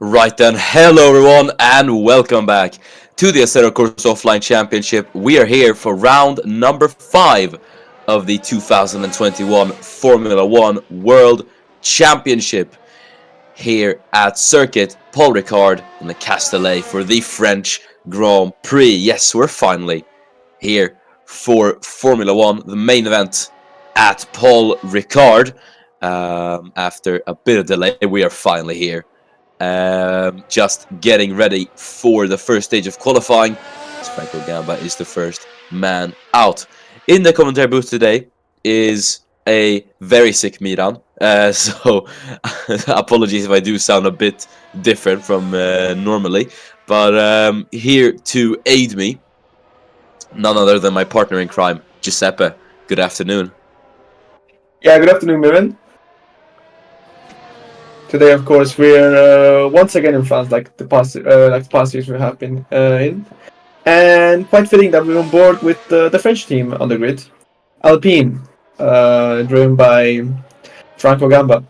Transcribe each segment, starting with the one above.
Right then, hello everyone and welcome back to the Assetto Corsa Offline Championship. We are here for round number 5 of the 2021 Formula 1 World Championship here at Circuit Paul Ricard in the Castellet for the French Grand Prix. Yes, we're finally here for Formula 1, the main event at Paul Ricard. After a bit of delay, we are finally here. Just getting ready for the first stage of qualifying. Franco Gamba is the first man out. In the commentary booth today is a very sick Miran. So apologies if I do sound a bit different from normally. But here to aid me, none other than my partner in crime, Giuseppe. Good afternoon. Yeah, good afternoon, Miran. Today, of course, we're once again in France, like the past years we have been in, and quite fitting that we're on board with the French team on the grid, Alpine, driven by Franco Gamba,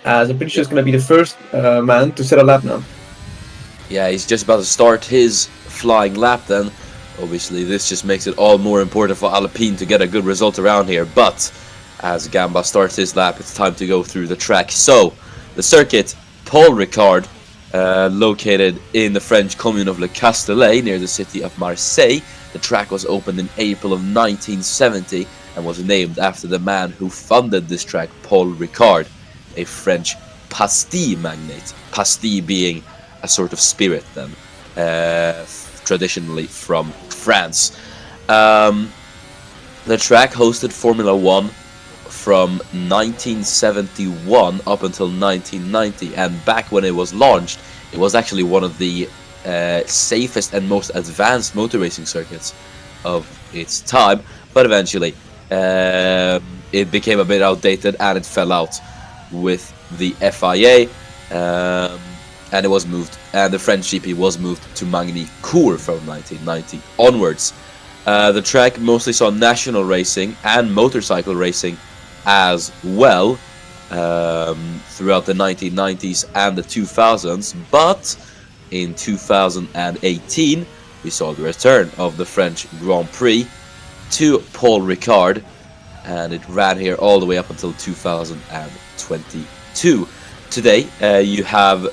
as I'm pretty sure it's going to be the first man to set a lap now. Yeah, he's just about to start his flying lap then. Obviously, this just makes it all more important for Alpine to get a good result around here, but as Gamba starts his lap, it's time to go through the track. So, the circuit, Paul Ricard, located in the French commune of Le Castellet, near the city of Marseille. The track was opened in April of 1970 and was named after the man who funded this track, Paul Ricard, a French pastille magnate. Pastille being a sort of spirit then, traditionally from France. The track hosted Formula 1 from 1971 up until 1990, and back when it was launched, it was actually one of the safest and most advanced motor racing circuits of its time, but eventually it became a bit outdated and it fell out with the FIA, and it was moved, and the French GP was moved to Magny-Cours from 1990 onwards. The track mostly saw national racing and motorcycle racing as well throughout the 1990s and the 2000s, but in 2018 we saw the return of the French Grand Prix to Paul Ricard, and it ran here all the way up until 2022. Today you have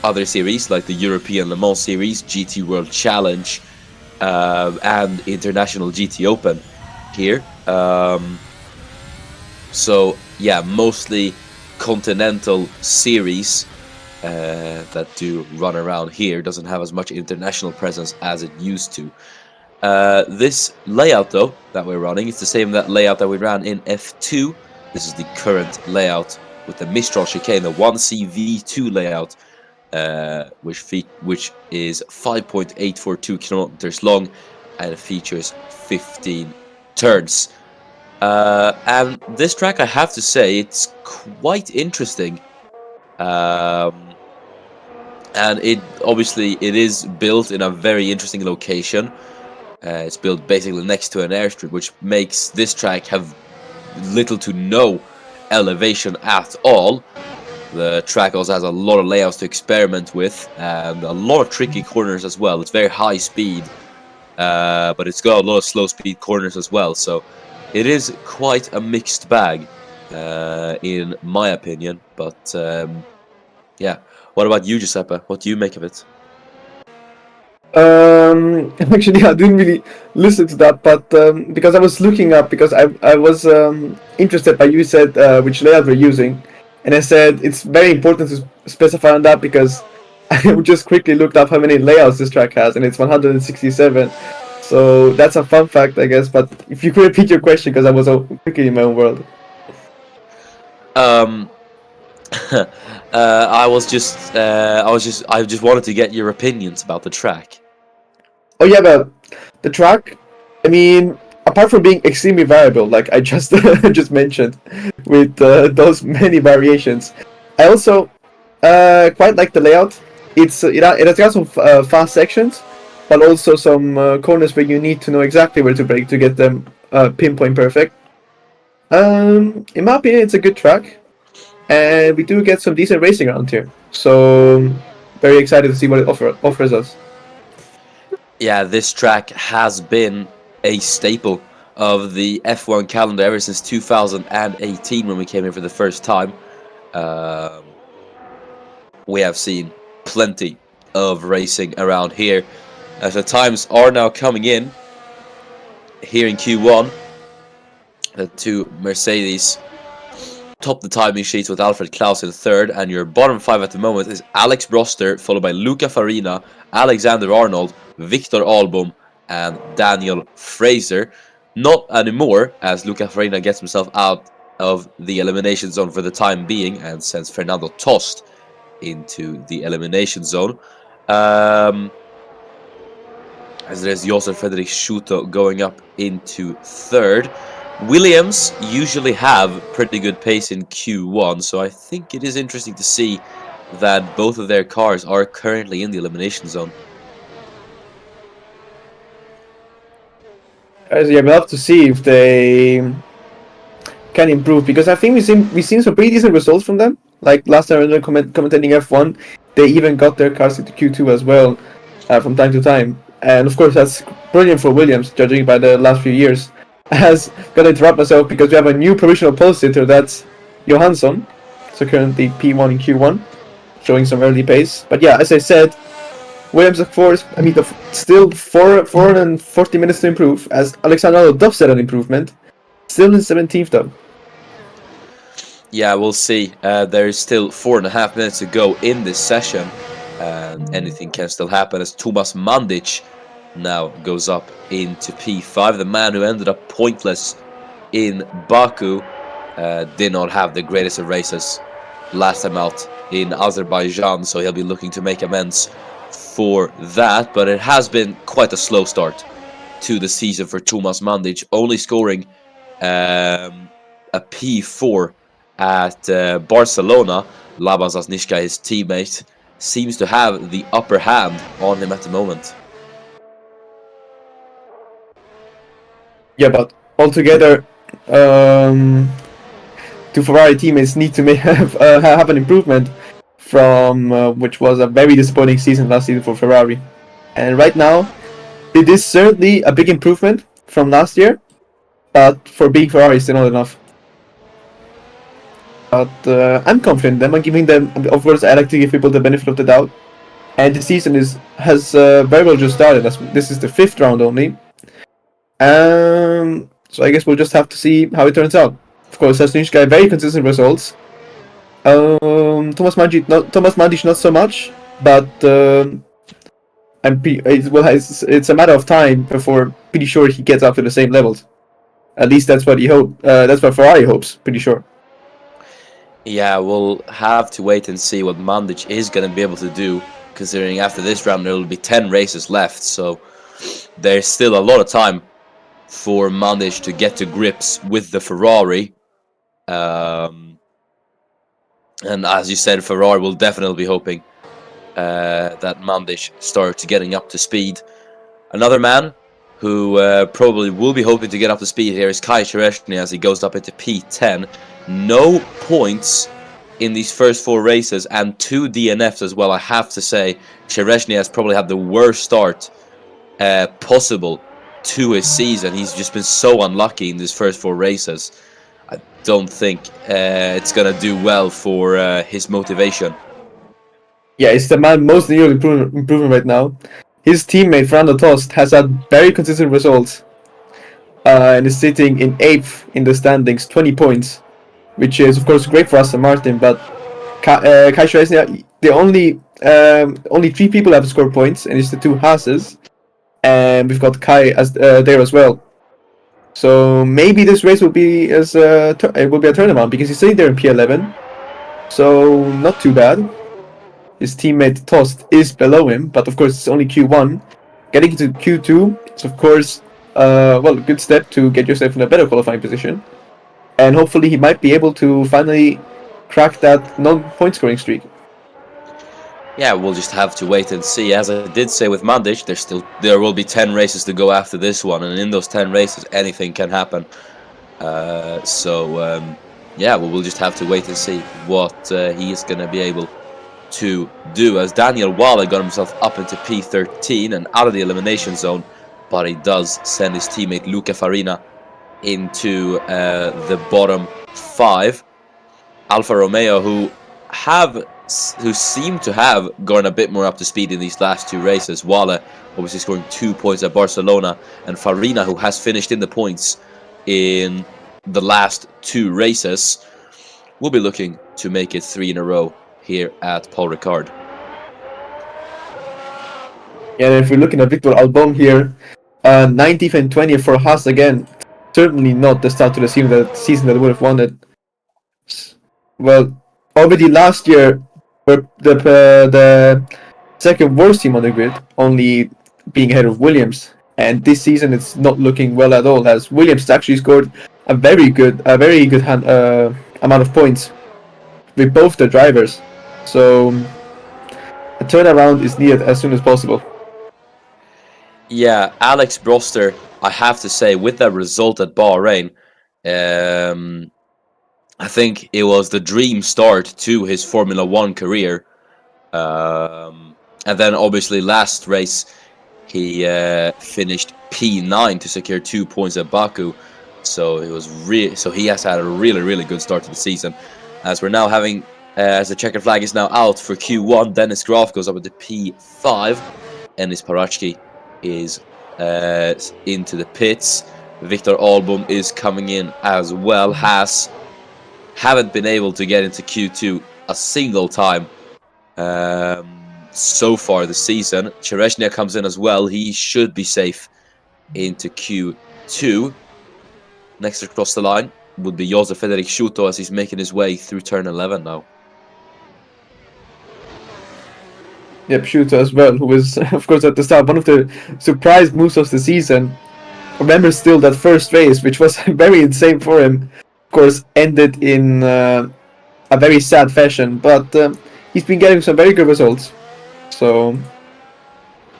other series like the European Le Mans Series, GT World Challenge, and International GT Open here. So yeah, mostly continental series that do run around here. Doesn't have as much international presence as it used to. This layout though that we're running, it's the same layout that we ran in F2. This is the current layout with the Mistral chicane, the 1CV2 layout, which is 5.842 kilometers long and it features 15 turns. And this track, I have to say, it's quite interesting. And it is built in a very interesting location. It's built basically next to an airstrip, which makes this track have little to no elevation at all. The track also has a lot of layouts to experiment with and a lot of tricky corners as well. It's very high speed, but it's got a lot of slow speed corners as well. So it is quite a mixed bag, in my opinion. But yeah, what about you, Giuseppe? What do you make of it? Actually, I didn't really listen to that, but because I was looking up, because I was interested by you said which layout we're using, and I said it's very important to specify on that because I just quickly looked up how many layouts this track has, and it's 167. So that's a fun fact, I guess. But if you could repeat your question, because I was so quickly in my own world. I just wanted to get your opinions about the track. Oh yeah, but the track, I mean, apart from being extremely variable, like I just just mentioned, with those many variations, I also quite like the layout. It has got some fast sections, but also some corners where you need to know exactly where to brake to get them pinpoint perfect. In my opinion, it's a good track. and we do get some decent racing around here. So very excited to see what it offers us. Yeah, this track has been a staple of the F1 calendar ever since 2018 when we came here for the first time. Um, we have seen plenty of racing around here as the times are now coming in here in Q1. The two Mercedes top the timing sheets with Alfred Klaus in third, and your bottom five at the moment is Alex Broster, followed by Luca Farina, Alexander Arnold, Victor Albom, and Daniel Fraser. Not anymore, as Luca Farina gets himself out of the elimination zone for the time being and sends Fernando Tost into the elimination zone. As there's Josef Frederick Schuto going up into third. Williams usually have pretty good pace in Q1, so I think it is interesting to see that both of their cars are currently in the elimination zone. Yeah, we'll have to see if they can improve, because I think we've seen some pretty decent results from them. Like last time I was commentating F1, they even got their cars into Q2 as well from time to time. And of course, that's brilliant for Williams, judging by the last few years. As gotta interrupt myself because we have a new provisional pole sitter. That's Johansson, so currently P1 in Q1, showing some early pace. But yeah, as I said, Williams, of course, I mean, still 440 minutes to improve. As Alexander does set an improvement, still in 17th though. Yeah, we'll see. There's still 4.5 minutes to go in this session, and anything can still happen as Tomas Mandic now goes up into P5. The man who ended up pointless in Baku did not have the greatest of races last time out in Azerbaijan, so he'll be looking to make amends for that. But it has been quite a slow start to the season for Tomas Mandic, only scoring a P4 at Barcelona. Laban Zasnishka, his teammate, seems to have the upper hand on him at the moment. Yeah, but altogether, two Ferrari teammates need to have an improvement from which was a very disappointing season last season for Ferrari. And right now, it is certainly a big improvement from last year, but for being Ferrari, still not enough. But I'm confident them. I'm giving them, of course, I like to give people the benefit of the doubt. And the season has very well just started. This is the 5th round only. So I guess we'll just have to see how it turns out. Of course, Zasnishka, very consistent results. Tomas Mandic not so much, but it's a matter of time before pretty sure he gets up to the same levels. At least that's what that's what Ferrari hopes. Pretty sure. Yeah, we'll have to wait and see what Mandic is going to be able to do, considering after this round there will be 10 races left, so there's still a lot of time for Mandic to get to grips with the Ferrari. And as you said, Ferrari will definitely be hoping that Mandic starts getting up to speed. Another man who probably will be hoping to get up to speed here is Kai Chereshny as he goes up into P10. No points in these first 4 races and 2 DNFs as well. I have to say, Chereshny has probably had the worst start possible to his season. He's just been so unlucky in these first 4 races. I don't think it's going to do well for his motivation. Yeah, it's the man most needed improvement right now. His teammate Fernando Tost has had very consistent results and is sitting in 8th in the standings, 20 points, which is of course great for Aston Martin. But Kai Chereshny, the only 3 people have scored points, and it's the 2 Haases, and we've got Kai as there as well. So maybe this race will be a turnaround because he's sitting there in P11, so not too bad. His teammate Tost is below him, but of course it's only Q1. Getting into Q2 is of course a good step to get yourself in a better qualifying position, and hopefully he might be able to finally crack that non-point scoring streak. Yeah, we'll just have to wait and see. As I did say with Mandic, there will be 10 races to go after this one, and in those 10 races anything can happen. So yeah, well, we'll just have to wait and see what he is going to be able to do, as Daniel Walla got himself up into P13 and out of the elimination zone, but he does send his teammate Luca Farina into the bottom 5. Alfa Romeo, who seem to have gone a bit more up to speed in these last 2 races. Walla obviously scoring 2 points at Barcelona, and Farina, who has finished in the points in the last 2 races, will be looking to make it 3 in a row here at Paul Ricard. Yeah, and if we're looking at Victor Albon here, 19th and 20th for Haas again. Certainly not the start to the season that we would have wanted. Well, already last year, were the second worst team on the grid, only being ahead of Williams. And this season, it's not looking well at all, as Williams actually scored a very good amount of points with both the drivers. So a turnaround is needed as soon as possible. Yeah, Alex Broster, I have to say, with that result at Bahrain, I think it was the dream start to his Formula One career. And then obviously last race, he finished P9 to secure 2 points at Baku. So he has had a really good start to the season. As we're now having, as the checkered flag is now out for Q1, Dennis Graf goes up into P5, and Enis Parachki is into the pits. Victor Album is coming in as well. Haas haven't been able to get into Q2 a single time so far this season. Chereshnia comes in as well. He should be safe into Q2. Next across the line would be Josef Frederic Schuto, as he's making his way through turn 11 now. Yep, Shooter as well, who was, of course, at the start one of the surprise moves of the season. Remember still that first race, which was very insane for him. Of course, ended in a very sad fashion, but he's been getting some very good results. So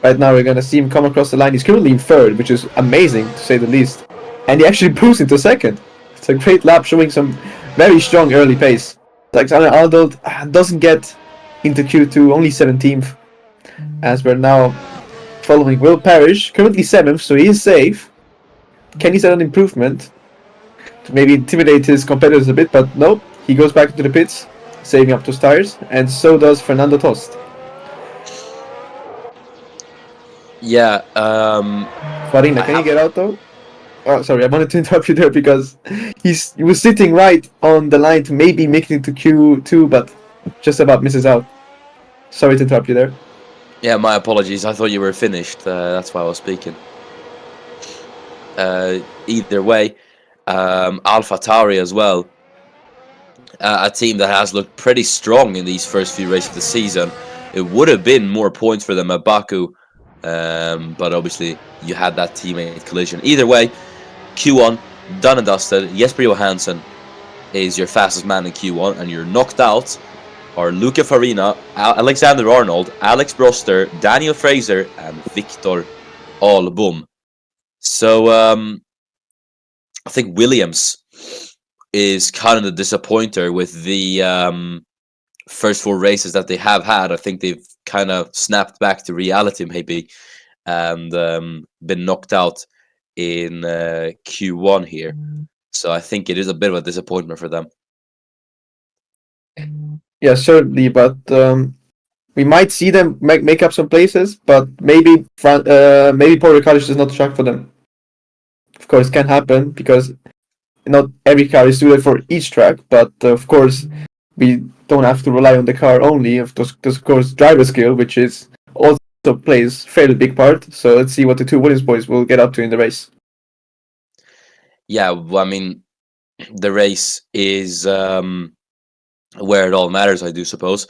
right now we're gonna see him come across the line. He's currently in 3rd, which is amazing to say the least. And he actually boosts into 2nd. It's a great lap, showing some very strong early pace. Alexander Arnold doesn't get into Q2, only 17th, as we're now following Will Parrish, currently 7th, so he is safe. Can he set an improvement to maybe intimidate his competitors a bit? But no, he goes back into the pits, saving up those tires, and so does Fernando Tost. Yeah, Farina, can you get out though? Oh, sorry, I wanted to interrupt you there because he was sitting right on the line to maybe make it into Q2, but just about misses out. Sorry to interrupt you there. Yeah, my apologies. I thought you were finished. That's why I was speaking. Either way, Alpha Tauri as well. A team that has looked pretty strong in these first few races of the season. It would have been more points for them at Baku, but obviously you had that teammate collision. Either way, Q1 done and dusted. Jesper Johansson is your fastest man in Q1, and you're knocked out are Luca Farina, Alexander Arnold, Alex Broster, Daniel Fraser, and Victor Album. So I think Williams is kind of the disappointer with the first 4 races that they have had. I think they've kind of snapped back to reality maybe, and been knocked out in Q1 here. So I think it is a bit of a disappointment for them. Yeah, certainly, but we might see them make up some places, but maybe Porto College is not the track for them. Of course, can happen because not every car is suited for each track, but of course we don't have to rely on the car only. Of course, driver skill, which is also plays fairly big part. So let's see what the 2 Williams boys will get up to in the race. Yeah, well, I mean, the race is where it all matters, I do suppose.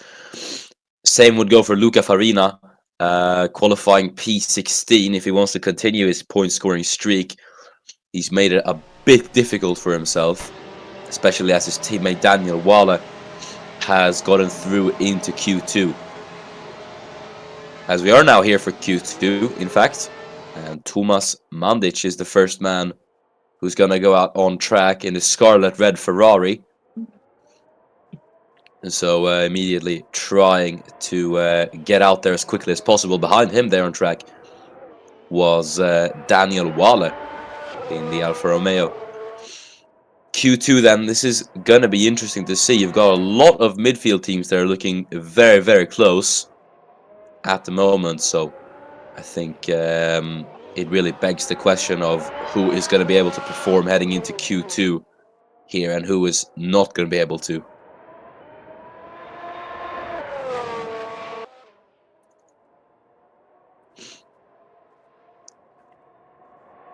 Same would go for Luca Farina, qualifying P16 if he wants to continue his point-scoring streak. He's made it a bit difficult for himself, especially as his teammate Daniel Walla has gotten through into Q2. As we are now here for Q2, in fact, and Thomas Mandic is the first man who's going to go out on track in the Scarlet Red Ferrari. And so immediately trying to get out there as quickly as possible. Behind him there on track was Daniel Walle in the Alfa Romeo. Q2 then, this is going to be interesting to see. You've got a lot of midfield teams that are looking very, very close at the moment. So I think it really begs the question of who is going to be able to perform heading into Q2 here and who is not going to be able to.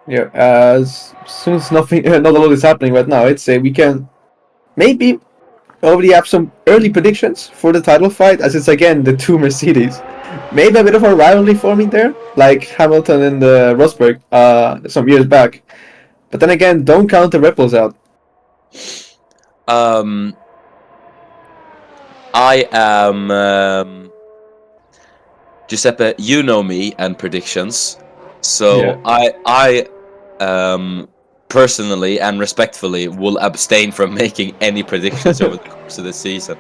Yeah, as soon as nothing, not a lot is happening right now, I'd say we can maybe already have some early predictions for the title fight, as it's again the two Mercedes. Maybe a bit of a rivalry forming there, like Hamilton and Rosberg some years back. But then again, don't count the Red Bulls out. I am Giuseppe. You know me and predictions, so Yeah. I personally and respectfully will abstain from making any predictions over the course of the season.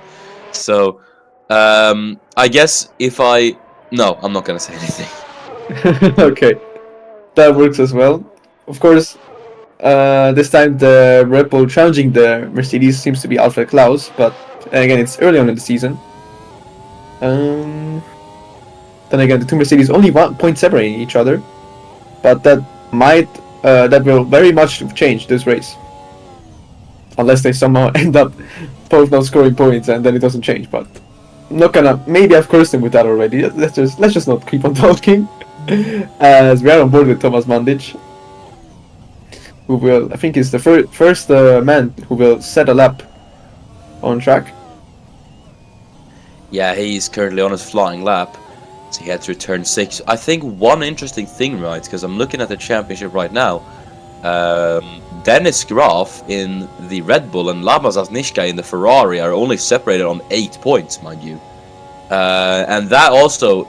So I guess no, I'm not gonna say anything. Okay, that works as well. Of course, this time the Red Bull challenging the Mercedes seems to be Alfred Klaus, but again, it's early on in the season. Then again, the two Mercedes only 1 point separating each other, but that will very much change this race, unless they somehow end up both not scoring points and then it doesn't change. But I'm not gonna. Maybe I've cursed him with that already. Let's just not keep on talking, as we are on board with Thomas Mandic, who will, I think, is the first man who will set a lap on track. Yeah, he's currently on his flying lap. So he had to return 6. I think one interesting thing, right, because I'm looking at the championship right now. Dennis Graf in the Red Bull and Laban Zasnishka in the Ferrari are only separated on 8 points, mind you. And that also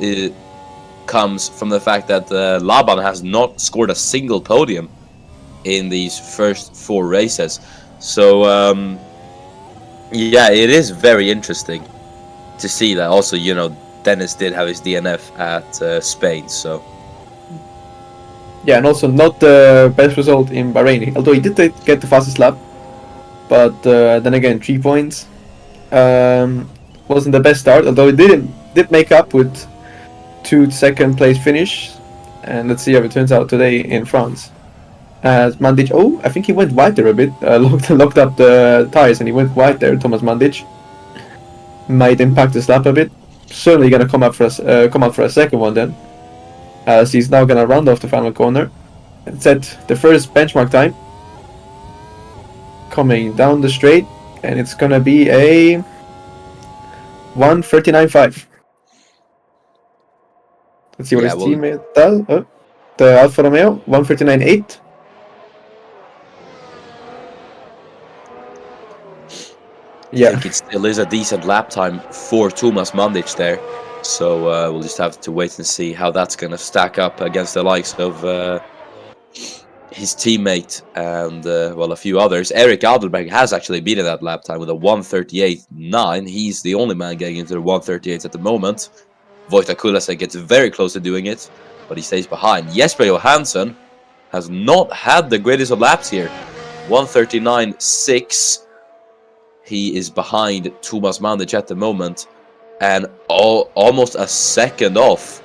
comes from the fact that Laban has not scored a single podium in these first 4 races. So, yeah, it is very interesting to see that. Also, you know, Dennis did have his DNF at Spain, so... Yeah, and also not the best result in Bahrain, although he did get the fastest lap. But then again, 3 points. Wasn't the best start, although it did make up with 2 second place finish. And let's see how it turns out today in France. As Mandic, I think he went wide there a bit, locked up the tires and he went wide there, Thomas Mandic. Might impact his lap a bit. Certainly gonna come out for a second one then, as he's now gonna round off the final corner and set the first benchmark time coming down the straight, and it's gonna be a 1:39.5. Let's see what his teammate does. The Alfa Romeo 1:39.8. Yeah. I think it still is a decent lap time for Thomas Mandic there. So we'll just have to wait and see how that's going to stack up against the likes of his teammate and, well, a few others. Eric Adelberg has actually beaten that lap time with a 1:38.9. He's the only man getting into the 1:38 at the moment. Wojtek Kulesek gets very close to doing it, but he stays behind. Jesper Johansson has not had the greatest of laps here. 1:39.6. He is behind Thomas Mandic at the moment, and almost a second off.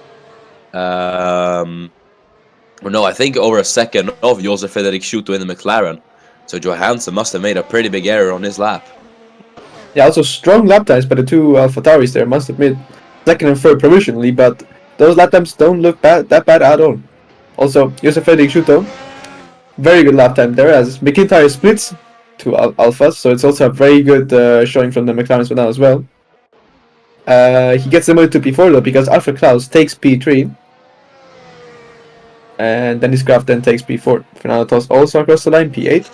Or no, I think over a second off Josef Frederik Schuto in the McLaren. So Johansson must have made a pretty big error on his lap. Yeah, also strong lap times by the two AlphaTauris there, must admit. Second and third provisionally, but those lap times don't look that bad at all. Also, Josef Frederik Schuto, very good lap time there, as McIntyre splits to Alphas, so it's also a very good showing from the McLarens now as well. He gets demoted to P4 though, because Alfred Klaus takes P3. And Dennis Graf then takes P4. Fernando Toss also across the line, P8.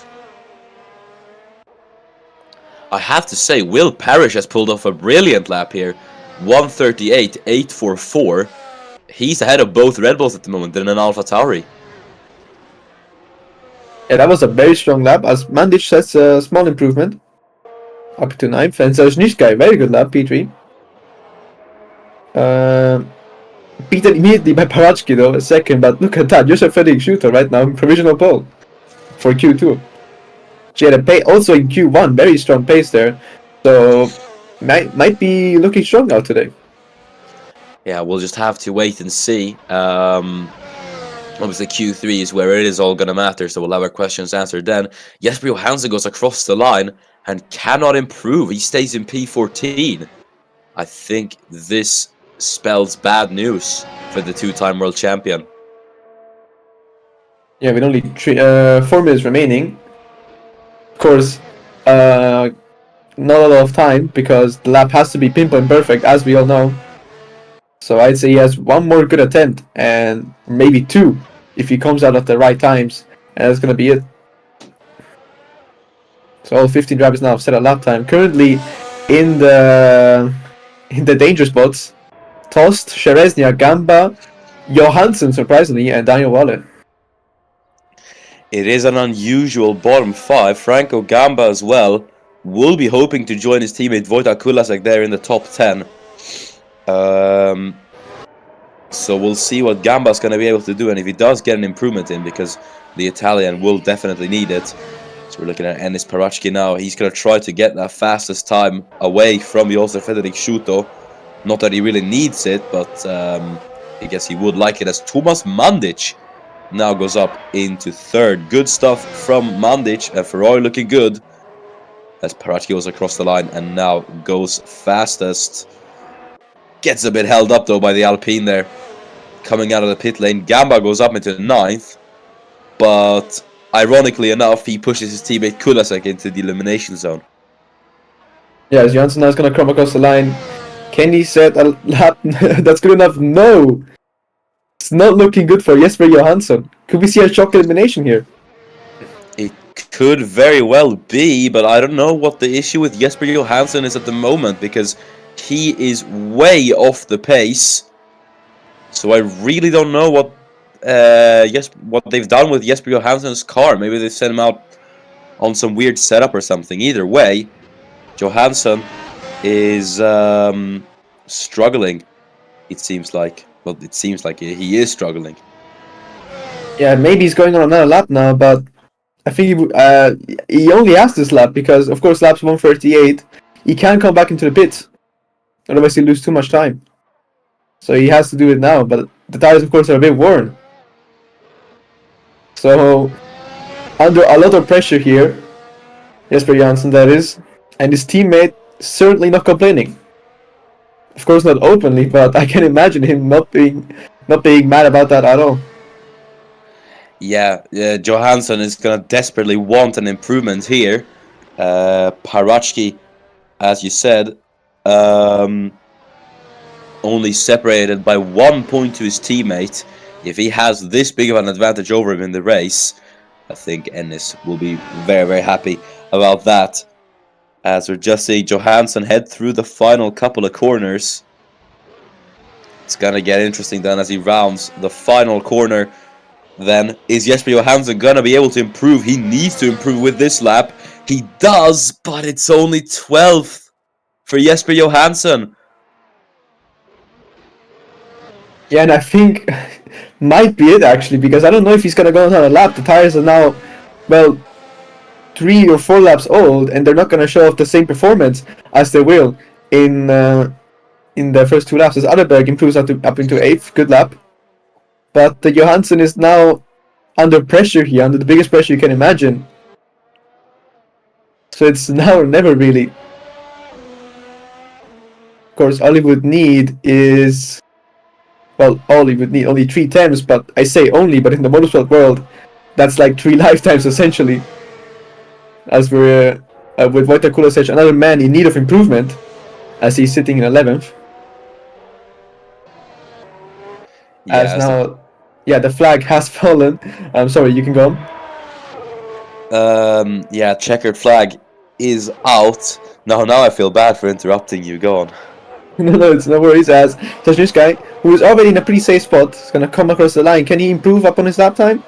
I have to say, Will Parrish has pulled off a brilliant lap here. 1:38.844. He's ahead of both Red Bulls at the moment than an AlphaTauri. Yeah, that was a very strong lap, as Mandic has a small improvement. up to 9th. And Zalesnyshkai, very good lap, P3. Beaten immediately by Parachki though, second, but look at that, Joseph Frederick Shooter right now in provisional pole for Q2. She had a pace also in Q1, very strong pace there, so might be looking strong now today. Yeah, we'll just have to wait and see. Obviously Q3 is where it is all gonna matter, so we'll have our questions answered then. Jesper Johansson goes across the line and cannot improve. He stays in P14. I think this spells bad news for the two-time world champion. Yeah, with only 4 minutes remaining. Of course, not a lot of time because the lap has to be pinpoint perfect, as we all know. So I'd say he has one more good attempt and maybe 2 if he comes out at the right times, and that's gonna be it. So all 15 drivers now have set a lap time. Currently in the danger spots, Tost, Shereznia, Gamba, Johansson surprisingly, and Daniel Walle. It is an unusual bottom 5. Franco Gamba as well will be hoping to join his teammate Wojtek Kulasek there in the top 10. So we'll see what Gamba's going to be able to do, and if he does get an improvement in, because the Italian will definitely need it. So we're looking at Enis Parachki now. He's going to try to get that fastest time away from Josef Frederick Schuto. Not that he really needs it, but I guess he would like it, as Thomas Mandic now goes up into 3rd. Good stuff from Mandic, and Ferrari looking good as Parachki goes across the line and now goes fastest. Gets a bit held up though by the Alpine there. Coming out of the pit lane, Gamba goes up into 9th, but ironically enough, he pushes his teammate Kulasek into the elimination zone. Yeah, as Johansson now is going to come across the line. Can he set a lap that's good enough? No! It's not looking good for Jesper Johansson. Could we see a shock elimination here? It could very well be, but I don't know what the issue with Jesper Johansson is at the moment, because he is way off the pace. So I really don't know what they've done with Jesper Johansson's car. Maybe they sent him out on some weird setup or something. Either way, Johansson is struggling, it seems like. Well, it seems like he is struggling. Yeah, maybe he's going on another lap now, but I think he only has this lap because, of course, lap's 138. He can't come back into the pits. Otherwise, he'll lose too much time. So he has to do it now, but the tires, of course, are a bit worn. So, under a lot of pressure here, Jesper Johansson, that is, and his teammate certainly not complaining. Of course, not openly, but I can imagine him not being mad about that at all. Yeah, Johansson is gonna desperately want an improvement here. Parachki, as you said, only separated by 1 point to his teammate. If he has this big of an advantage over him in the race, I think Ennis will be very, very happy about that. As we're just seeing Johansson head through the final couple of corners. It's gonna get interesting then as he rounds the final corner. Then, is Jesper Johansson gonna be able to improve? He needs to improve with this lap. He does, but it's only 12th for Jesper Johansson. Yeah, and I think might be it actually, because I don't know if he's gonna go on a lap. The tires are now, well, 3 or 4 laps old, and they're not gonna show off the same performance as they will in the first 2 laps. As Adelberg improves up into 8th, good lap. But the Johansson is now under pressure here, under the biggest pressure you can imagine. So it's now or never really. Of course, all he would need is, well, all he would need only 3 temps, but I say only, but in the motorsport world, that's like 3 lifetimes essentially. As we're with Wojtek Kulasek, another man in need of improvement, as he's sitting in 11th. Yeah, the flag has fallen. I'm sorry, you can go on. Yeah, checkered flag is out. Now I feel bad for interrupting you. Go on. No, it's no worries. As Zalesnyshkai, who is already in a pretty safe spot, is gonna come across the line. Can he improve upon his lap time?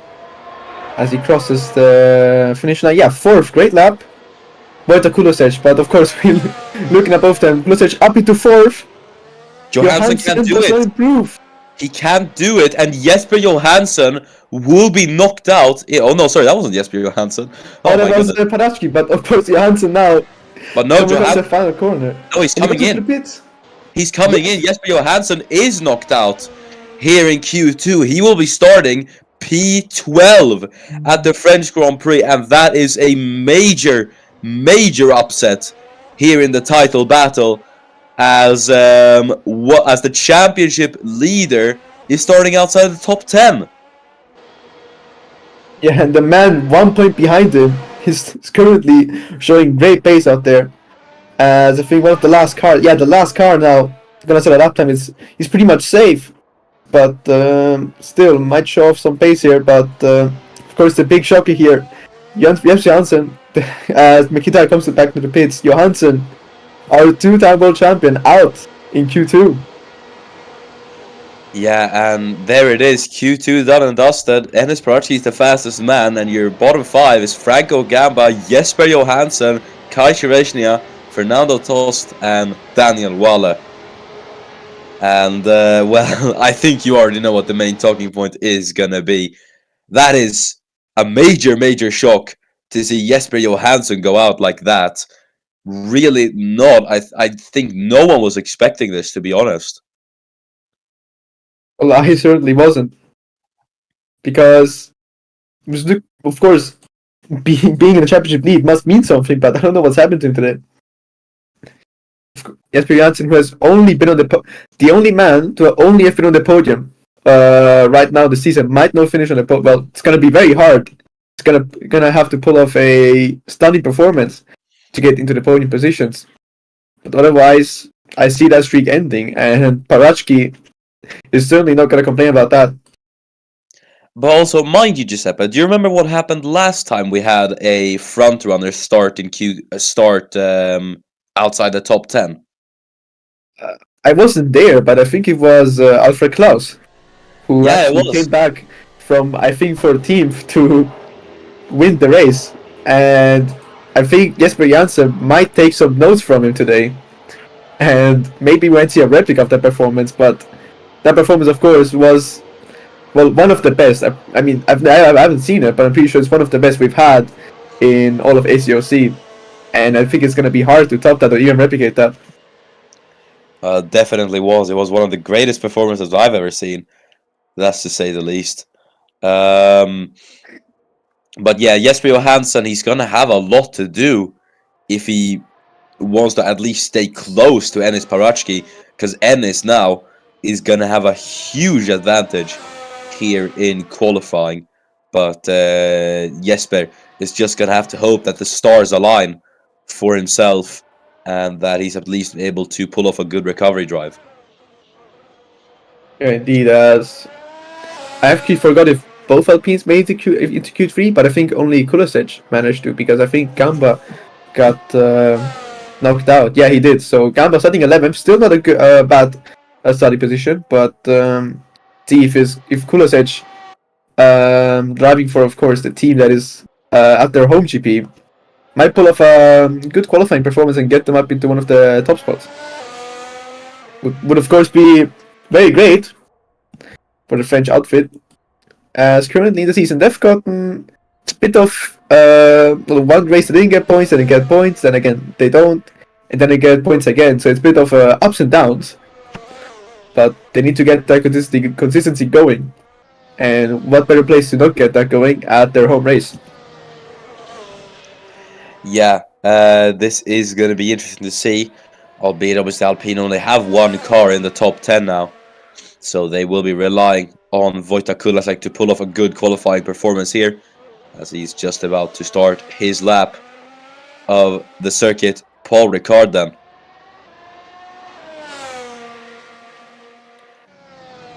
As he crosses the finish line. Yeah, 4th, great lap. Wojta Kulosic, but of course, we're looking at both of them. Kulosic up into fourth. Johansson can't do does not it. improve. He can't do it, and Jesper Johansson will be knocked out. Oh no, sorry, that wasn't Jesper Johansson. Oh, Oh that my was goodness. Padatsky, but of course Johansson now But no, coming across the Johansson. final corner. No, he's And he coming goes to the in. pits. He's coming Yes. in. Jesper Johansson is knocked out here in Q2. He will be starting P12 at the French Grand Prix, and that is a major, major upset here in the title battle, as the championship leader is starting outside the top 10. Yeah, and the man 1 point behind him is currently showing great pace out there. As I think one of the last car, the last car now, gonna say that uptime is pretty much safe, but still might show off some pace here. But of course, the big shocker here, Jens Johansson, as Mikita comes back to the pits. Johansson, our two-time world champion, out in Q2. Yeah, and there it is, Q2 done and dusted. Enes Parachi is the fastest man, and your bottom 5 is Franco Gamba, Jesper Johansson, Kai Shereshnia, Fernando Tost, and Daniel Waller. And, well, I think you already know what the main talking point is gonna be. That is a major, major shock to see Jesper Johansson go out like that. Really not. I think no one was expecting this, to be honest. Well, I certainly wasn't, because of course, being in the championship lead must mean something. But I don't know what's happened to him today. Jesper Janssen, who has only been on the only man to only have been on the podium right now this season, might not finish on the podium. Well, it's gonna be very hard. It's gonna have to pull off a stunning performance to get into the podium positions. But otherwise, I see that streak ending, and Parachki is certainly not gonna complain about that. But also, mind you, Giuseppe, do you remember what happened last time we had a front runner start outside the top 10? I wasn't there, but I think it was Alfred Klaus who actually came back from, I think, 14th to win the race. And I think Jesper Janssen might take some notes from him today. And maybe we might see a replica of that performance, but that performance, of course, was, well, one of the best. I mean, I haven't seen it, but I'm pretty sure it's one of the best we've had in all of ACOC. And I think it's going to be hard to top that or even replicate that. Definitely was. It was one of the greatest performances I've ever seen. That's to say the least. But yeah, Jesper Johansson, he's going to have a lot to do if he wants to at least stay close to Enis Parachki, because Enis now is going to have a huge advantage here in qualifying. But Jesper is just going to have to hope that the stars align for himself and that he's at least able to pull off a good recovery drive. Yeah, indeed. As I actually forgot if both Alpines made it into Q3, but I think only Kulosic managed to, because I think Gamba got knocked out. Yeah, he did. So Gamba starting 11th, still not a good, bad starting position, but see if Kulosic driving for, of course, the team that is at their home GP, might pull off a good qualifying performance and get them up into one of the top spots. Would of course be very great for the French outfit, as currently in the season they've gotten a bit of one race they didn't get points, then they get points, then again they don't, and then they get points again. So it's a bit of ups and downs, but they need to get that consistency going. And what better place to not get that going at their home race? Yeah, this is going to be interesting to see, albeit obviously Alpine only have one car in the top 10 now, so they will be relying on Wojtek Kulasek to pull off a good qualifying performance here, as he's just about to start his lap of the circuit. Paul Ricard then.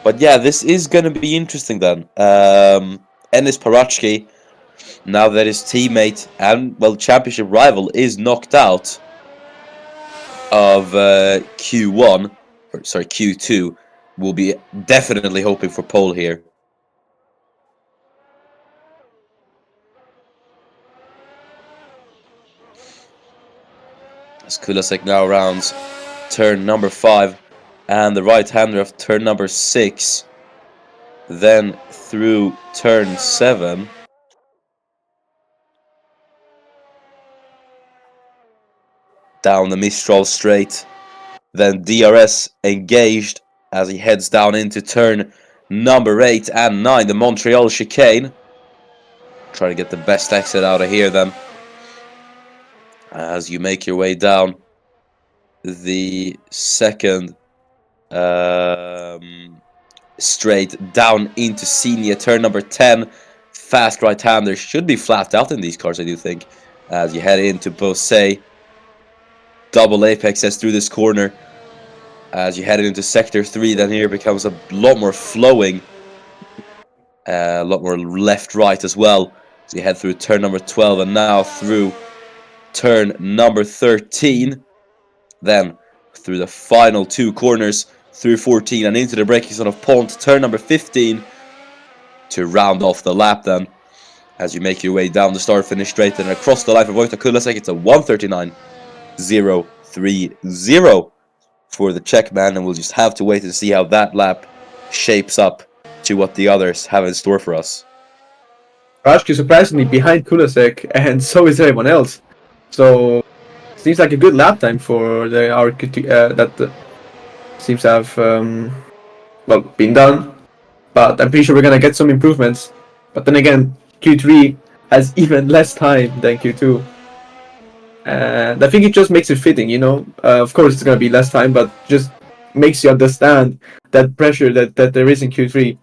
But yeah, this is going to be interesting then. Enis Parachki, now that his teammate and, well, championship rival is knocked out of Q2, will be definitely hoping for pole here. As Kulasek now rounds turn number 5 and the right-hander of turn number 6. Then through turn 7. Down the Mistral straight. Then DRS engaged as he heads down into turn number 8 and 9, the Montreal chicane. Try to get the best exit out of here then. As you make your way down the second straight down into Senior, turn number 10. Fast right-hander should be flat out in these cars, I do think. As you head into Beausset. Double apexes through this corner. As you head into sector 3, then here becomes a lot more flowing. A lot more left-right as well. So you head through turn number 12 and now through turn number 13. Then through the final 2 corners, through 14 and into the braking zone of Pont, turn number 15 to round off the lap then. As you make your way down the start-finish straight and across the line for Wojtek Kulasek, it's a 1:39.030 for the Czech man, and we'll just have to wait and see how that lap shapes up to what the others have in store for us. Rashki surprisingly behind Kulasek, and so is everyone else. So seems like a good lap time for the that seems to have been done. But I'm pretty sure we're gonna get some improvements. But then again, Q3 has even less time than Q2. And I think it just makes it fitting, you know. Of course, it's going to be less time, but just makes you understand that pressure that there is in Q3.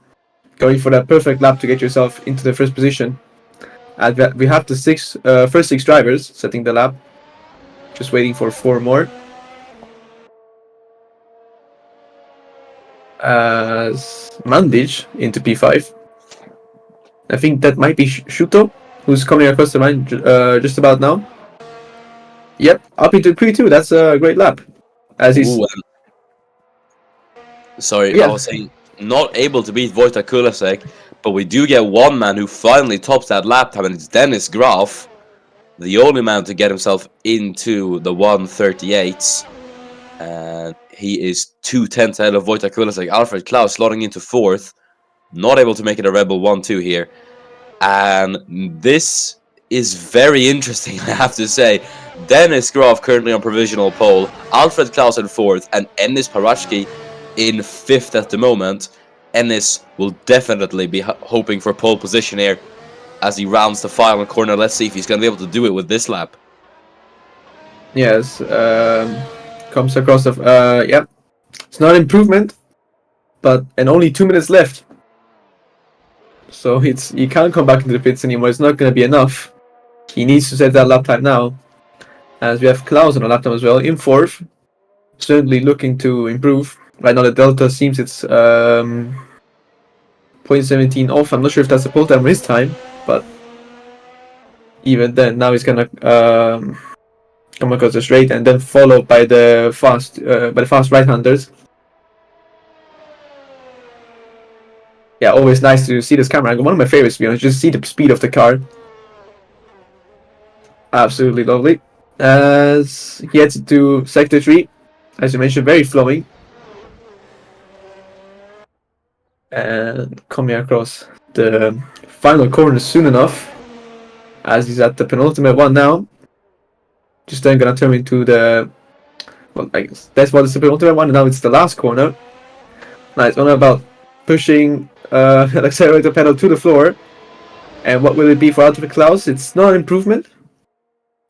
Going for that perfect lap to get yourself into the first position. And we have the first 6 drivers setting the lap. Just waiting for 4 more. As Mandic into P5. I think that might be Shuto, who's coming across the line just about now. Yep, up into P2. That's a great lap. As he's sorry, I was saying not able to beat Wojtek Kulasek, but we do get one man who finally tops that lap time, and it's Dennis Graf, the only man to get himself into the 1:38s, and he is 2/10 ahead of Wojtek Kulasek. Alfred Klaus slotting into 4th, not able to make it a Rebel 1-2 here, and this is very interesting, I have to say. Dennis Graf currently on provisional pole, Alfred Klaus in 4th, and Ennis Parachki in 5th at the moment. Ennis will definitely be hoping for pole position here as he rounds the final corner. Let's see if he's going to be able to do it with this lap. Yes, comes across the... yep, it's not an improvement, and only 2 minutes left. So he can't come back into the pits anymore. It's not going to be enough. He needs to set that lap time now. As we have Klaus on the lap time as well, in 4th. Certainly looking to improve. Right now the delta seems it's 0.17 off. I'm not sure if that's the pole time or his time, but even then, now he's gonna come across the straight and then followed by the fast right-handers. Yeah, always nice to see this camera angle. One of my favorites, to be honest. Just see the speed of the car. Absolutely lovely. As he heads to sector 3, as you mentioned, very flowing. And coming across the final corner soon enough, as he's at the penultimate one now. Just then gonna turn into the... well, I guess that's what it's the penultimate one, and now it's the last corner. Now it's all about pushing the accelerator pedal to the floor. And what will it be for Alfred Klaus? It's not an improvement,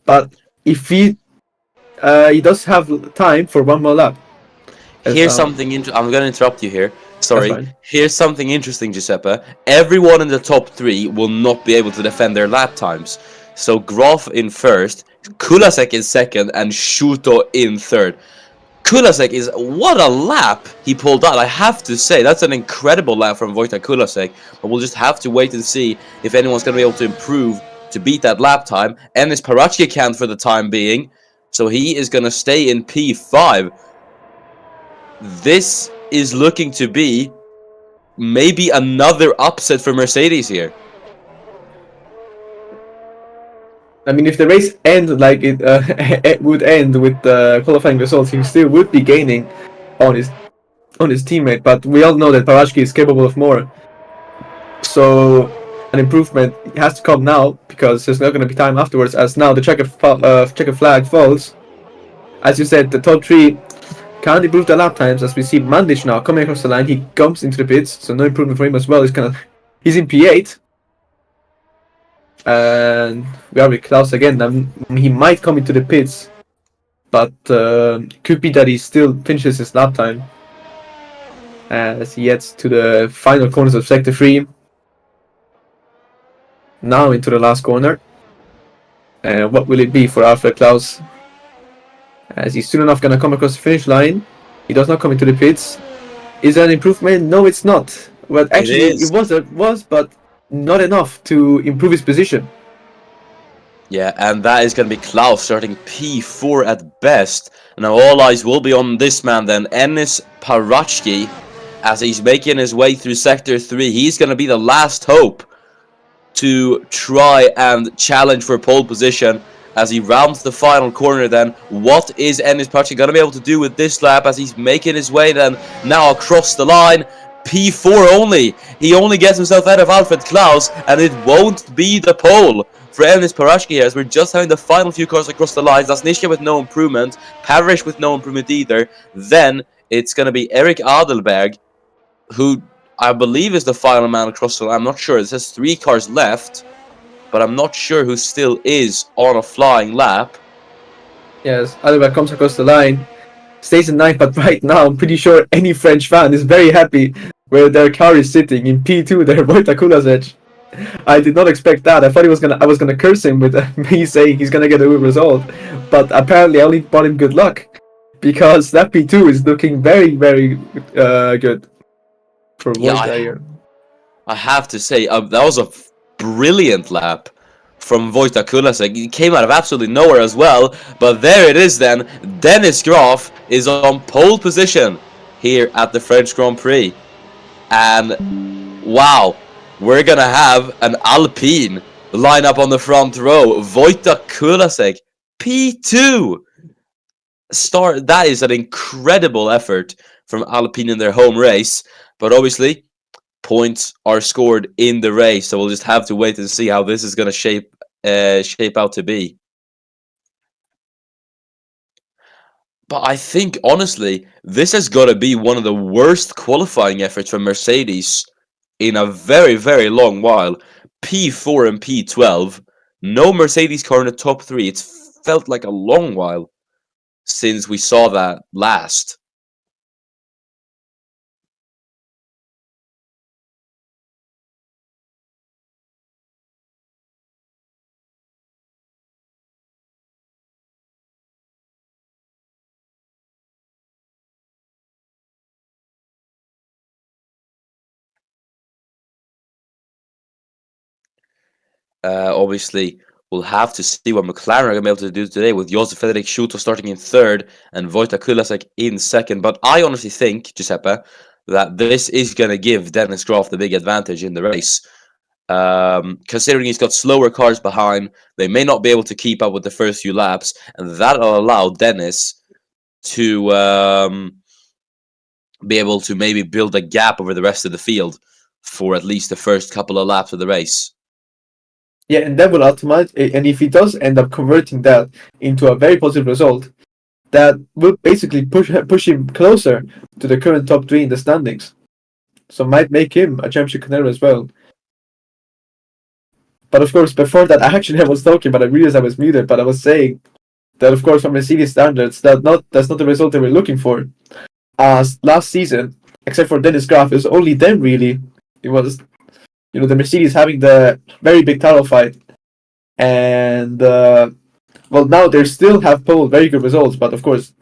but if he does have time for one more lap. Here's something I'm going to interrupt you here. Sorry. Here's something interesting, Giuseppe. Everyone in the top 3 will not be able to defend their lap times. So Graf in 1st, Kulasek in 2nd, and Shuto in 3rd. Kulasek is... what a lap he pulled out, I have to say. That's an incredible lap from Wojtek Kulasek. But we'll just have to wait and see if anyone's going to be able to improve to beat that lap time. Ennis Parachki can't for the time being. So he is going to stay in P5. This is looking to be maybe another upset for Mercedes here. I mean, if the race ended like it it would end with the qualifying results, he still would be gaining on his teammate. But we all know that Parashki is capable of more. So an improvement has to come now because there's not going to be time afterwards. As now the checker flag falls. As you said, the top three can't improve the lap times. As we see Mandic now coming across the line, he comes into the pits, so no improvement for him as well. He's in P8. And we are with Klaus again. He might come into the pits, but could be that he still finishes his lap time as he gets to the final corners of Sector 3. Now into the last corner. And what will it be for Alfred Klaus? As he's soon enough going to come across the finish line. He does not come into the pits. Is that an improvement? No, it's not. Well, actually, it was, but not enough to improve his position. Yeah, and that is going to be Klaus starting P4 at best. Now all eyes will be on this man then, Enis Parachki, as he's making his way through Sector 3. He's going to be the last hope to try and challenge for pole position as he rounds the final corner then. What is Enis Parachki going to be able to do with this lap as he's making his way then now across the line? P4 only. He only gets himself out of Alfred Klaus, and it won't be the pole for Enis Parashki here, as we're just having the final few cars across the lines. That's Nishka with no improvement, Parrish with no improvement either. Then it's going to be Eric Adelberg, who I believe is the final man across the line. I'm not sure. It says 3 cars left, but I'm not sure who still is on a flying lap. Yes, Adelberg comes across the line, stays in 9th, but right now I'm pretty sure any French fan is very happy where their car is sitting in P2 there, Wojtek Kulasek. I did not expect that. I thought I was gonna curse him with me saying he's gonna get a good result, but apparently I only brought him good luck because that P2 is looking very, very good for Wojtek here. I have to say, that was a brilliant lap from Wojtek Kulasek. He came out of absolutely nowhere as well, but there it is then. Dennis Graf is on pole position here at the French Grand Prix, and wow, we're gonna have an Alpine line up on the front row. Wojtek Kulasek, P2 start. That is an incredible effort from Alpine in their home race, but obviously points are scored in the race, so we'll just have to wait and see how this is gonna shape out to be. But I think honestly, this has got to be one of the worst qualifying efforts from Mercedes in a very, very long while. P4 and P12, no Mercedes car in the top 3. It's felt like a long while since we saw that last. Obviously, we'll have to see what McLaren are going to be able to do today with Josef Frederick Schutter starting in 3rd and Wojtek Kulasek in 2nd. But I honestly think, Giuseppe, that this is going to give Dennis Graf the big advantage in the race. Considering he's got slower cars behind, they may not be able to keep up with the first few laps, and that'll allow Dennis to be able to maybe build a gap over the rest of the field for at least the first couple of laps of the race. Yeah, and that will ultimately, and if he does end up converting that into a very positive result, that will basically push him closer to the current top 3 in the standings. So might make him a championship contender as well. But of course, before that, I was talking, but I realized I was muted. But I was saying that, of course, from Mercedes standards, that's not the result they were looking for. As last season, except for Dennis Graf, it was only them really. It was, the Mercedes having the very big title fight, and well, now they still have pulled very good results, but of course,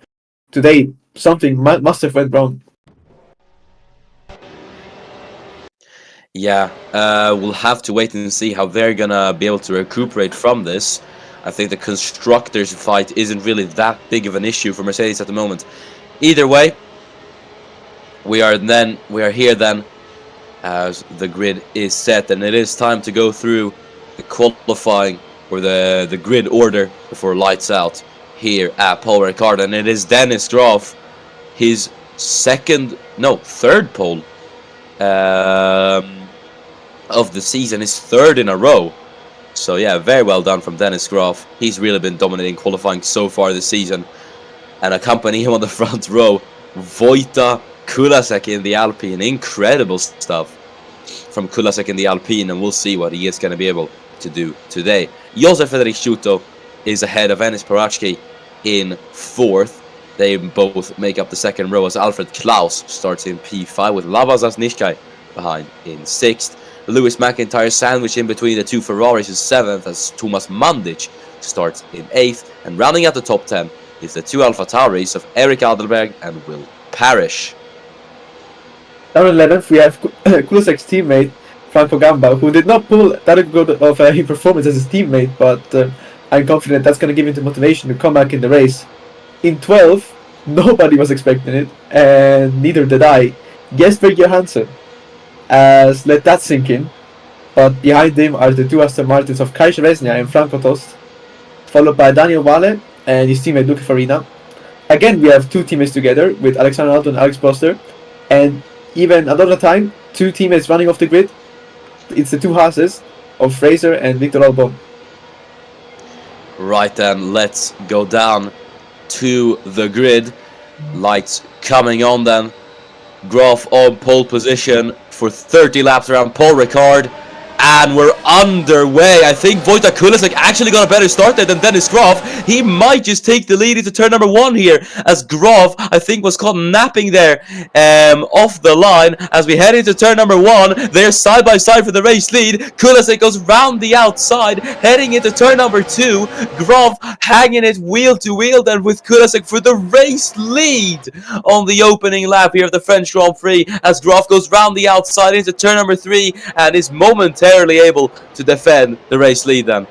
today something must have went wrong. Yeah, we'll have to wait and see how they're gonna be able to recuperate from this. I think the constructors fight isn't really that big of an issue for Mercedes at the moment. Either way, we are here then as the grid is set, and it is time to go through the qualifying or the grid order before lights out here at Paul Ricard, and it is Dennis Groff, his third pole of the season, his third in a row. So yeah, very well done from Dennis Groff. He's really been dominating qualifying so far this season. And accompanying him on the front row, Wojta Kulasek in the Alpine. Incredible stuff from Kulasek in the Alpine, and we'll see what he is going to be able to do today. Josef Federic is ahead of Enis Parachki in fourth. They both make up the second row as Alfred Klaus starts in P5 with Lavas Asnishkai behind in sixth. Lewis McIntyre sandwiched in between the two Ferraris is seventh as Thomas Mandic starts in eighth. And rounding out the top 10 is the two Alpha Tauris of Eric Adelberg and Will Parrish. Down 11th, we have Kulisek's teammate, Franco Gamba, who did not pull that good of a performance as his teammate, but I'm confident that's going to give him the motivation to come back in the race. In 12th, nobody was expecting it, and neither did I. Jesper Johansson has let that sink in, but behind him are the two Aston Martins of Kai Resnia and Franco Tost, followed by Daniel Vale and his teammate Luca Farina. Again, we have two teammates together with Alexander Alto and Alex Proster, and even another time, two teammates running off the grid. It's the two Haases of Fraser and Victor Albon. Right then, let's go down to the grid. Lights coming on then. Groff on pole position for 30 laps around Paul Ricard. And we're underway. I think Wojta Kulasek actually got a better start there than Dennis Groff. He might just take the lead into turn number 1 here, as Groff, I think, was caught napping there off the line. As we head into turn number 1, they're side by side for the race lead. Kulasek goes round the outside, heading into turn number 2. Groff hanging it wheel to wheel then with Kulasek for the race lead on the opening lap here of the French Grand Prix, as Groff goes round the outside into turn number 3 and is momentarily able to defend the race lead then.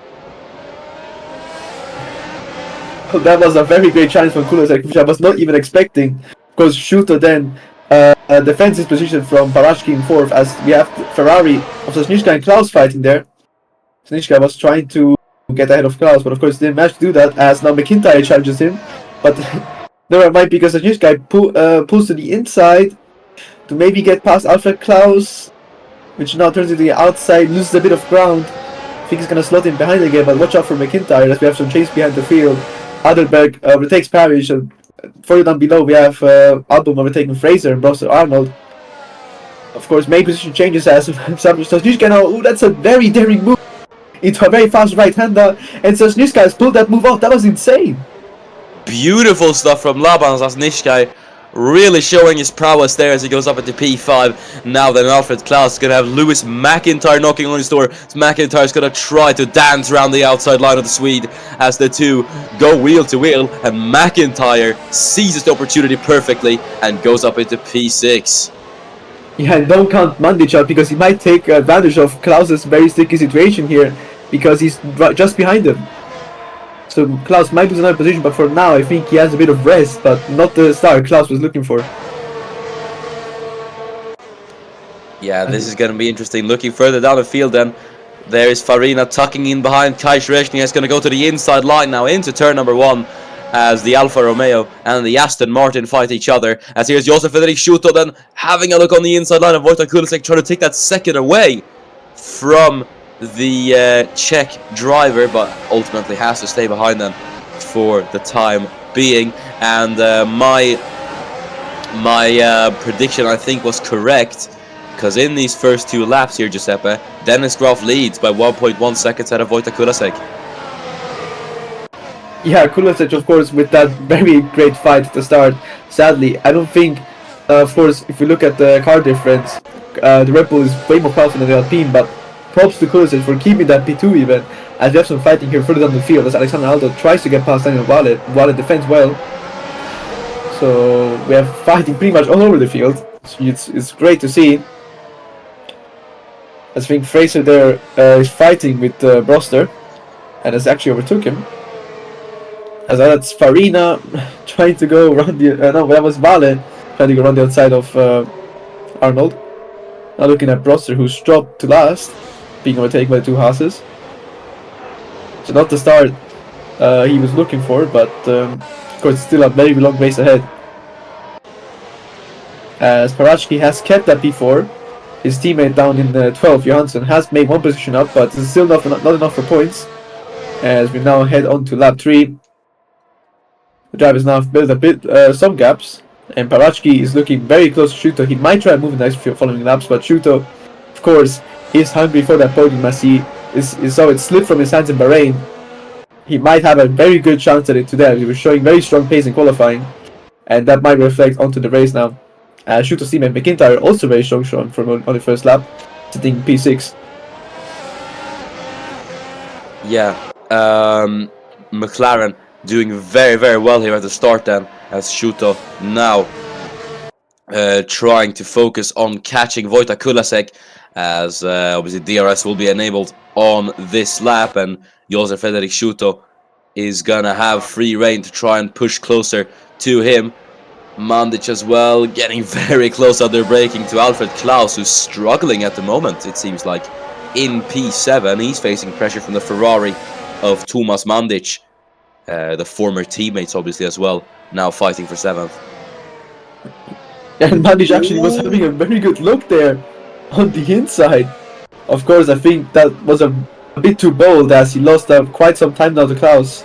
That was a very great challenge from Kulasek, which I was not even expecting, because Schutter then defends his position from Parashki in 4th, as we have Ferrari of Sosnishka and Klaus fighting there. Sosnishka was trying to get ahead of Klaus, but of course didn't manage to do that, as now McIntyre challenges him, but never mind, because Sosnishka pulls to the inside to maybe get past Alfred Klaus, which now turns to the outside, loses a bit of ground. I think he's going to slot in behind again, but watch out for McIntyre as we have some chase behind the field. Adelberg overtakes Parrish, and further down below we have Albon overtaking Fraser and Broster Arnold. Of course, main position changes as Sosnishka now, ooh, that's a very daring move into a very fast right-hander, and Sosnishka has pulled that move out. That was insane. Beautiful stuff from Laban Sosnishka. Really showing his prowess there as he goes up into P5. Now then Alfred Klaus is going to have Lewis McIntyre knocking on his door. McIntyre is going to try to dance around the outside line of the Swede as the two go wheel to wheel. And McIntyre seizes the opportunity perfectly and goes up into P6. Yeah, and don't count Mandic out, because he might take advantage of Klaus's very sticky situation here, because he's just behind him. So Klaus might lose another position, but for now I think he has a bit of rest, but not the start Klaus was looking for. Yeah, this is going to be interesting. Looking further down the field then, there is Farina tucking in behind Kai Shreshny. Is going to go to the inside line now into turn number 1 as the Alfa Romeo and the Aston Martin fight each other. As here's Josef Federic Schutter then having a look on the inside line of Wojta Kulasek, trying to take that second away from the Czech driver, but ultimately has to stay behind them for the time being. And my prediction, I think, was correct, because in these first 2 laps here, Giuseppe, Dennis Groff leads by 1.1 seconds out of Wojta Kulasek. Yeah, Kulasek, of course, with that very great fight at the start. Sadly, I don't think, of course, if you look at the car difference, the Red Bull is way more powerful than the Alpine, but props to Kulasek for keeping that P2 even, as we have some fighting here further down the field as Alexander Aldo tries to get past Daniel Vale. Vale defends well. So we have fighting pretty much all over the field. So it's great to see. As I think Fraser there is fighting with Broster, and has actually overtook him. As that's Farina trying to go around the... no, that was Vale trying to go around the outside of Arnold. Now looking at Broster, who's dropped to last, being overtaken by the two Haases. So not the start he was looking for, but of course still a very long race ahead. As Parachki has kept that P4, his teammate down in the 12, Johansson, has made one position up, but it's still not enough for points. As we now head on to lap 3, the drivers now have built a bit some gaps, and Parachki is looking very close to Shuto. He might try and move in the next few following laps, but Shuto, of course, is hungry for that podium as he saw it slip from his hands in Bahrain. He might have a very good chance at it today. He was showing very strong pace in qualifying, and that might reflect onto the race now. Shuto's teammate McIntyre also very strong from on the first lap, sitting P6. Yeah, McLaren doing very, very well here at the start then, as Shuto now trying to focus on catching Wojtek Kulasek, as obviously DRS will be enabled on this lap, and Josef Frederik Shuto is gonna have free reign to try and push closer to him. Mandic as well, getting very close out there, braking to Alfred Klaus, who's struggling at the moment, it seems like, in P7. He's facing pressure from the Ferrari of Thomas Mandic, the former teammates obviously as well, now fighting for 7th. And Mandic actually was having a very good look there on the inside. Of course, I think that was a bit too bold, as he lost quite some time now to Klaus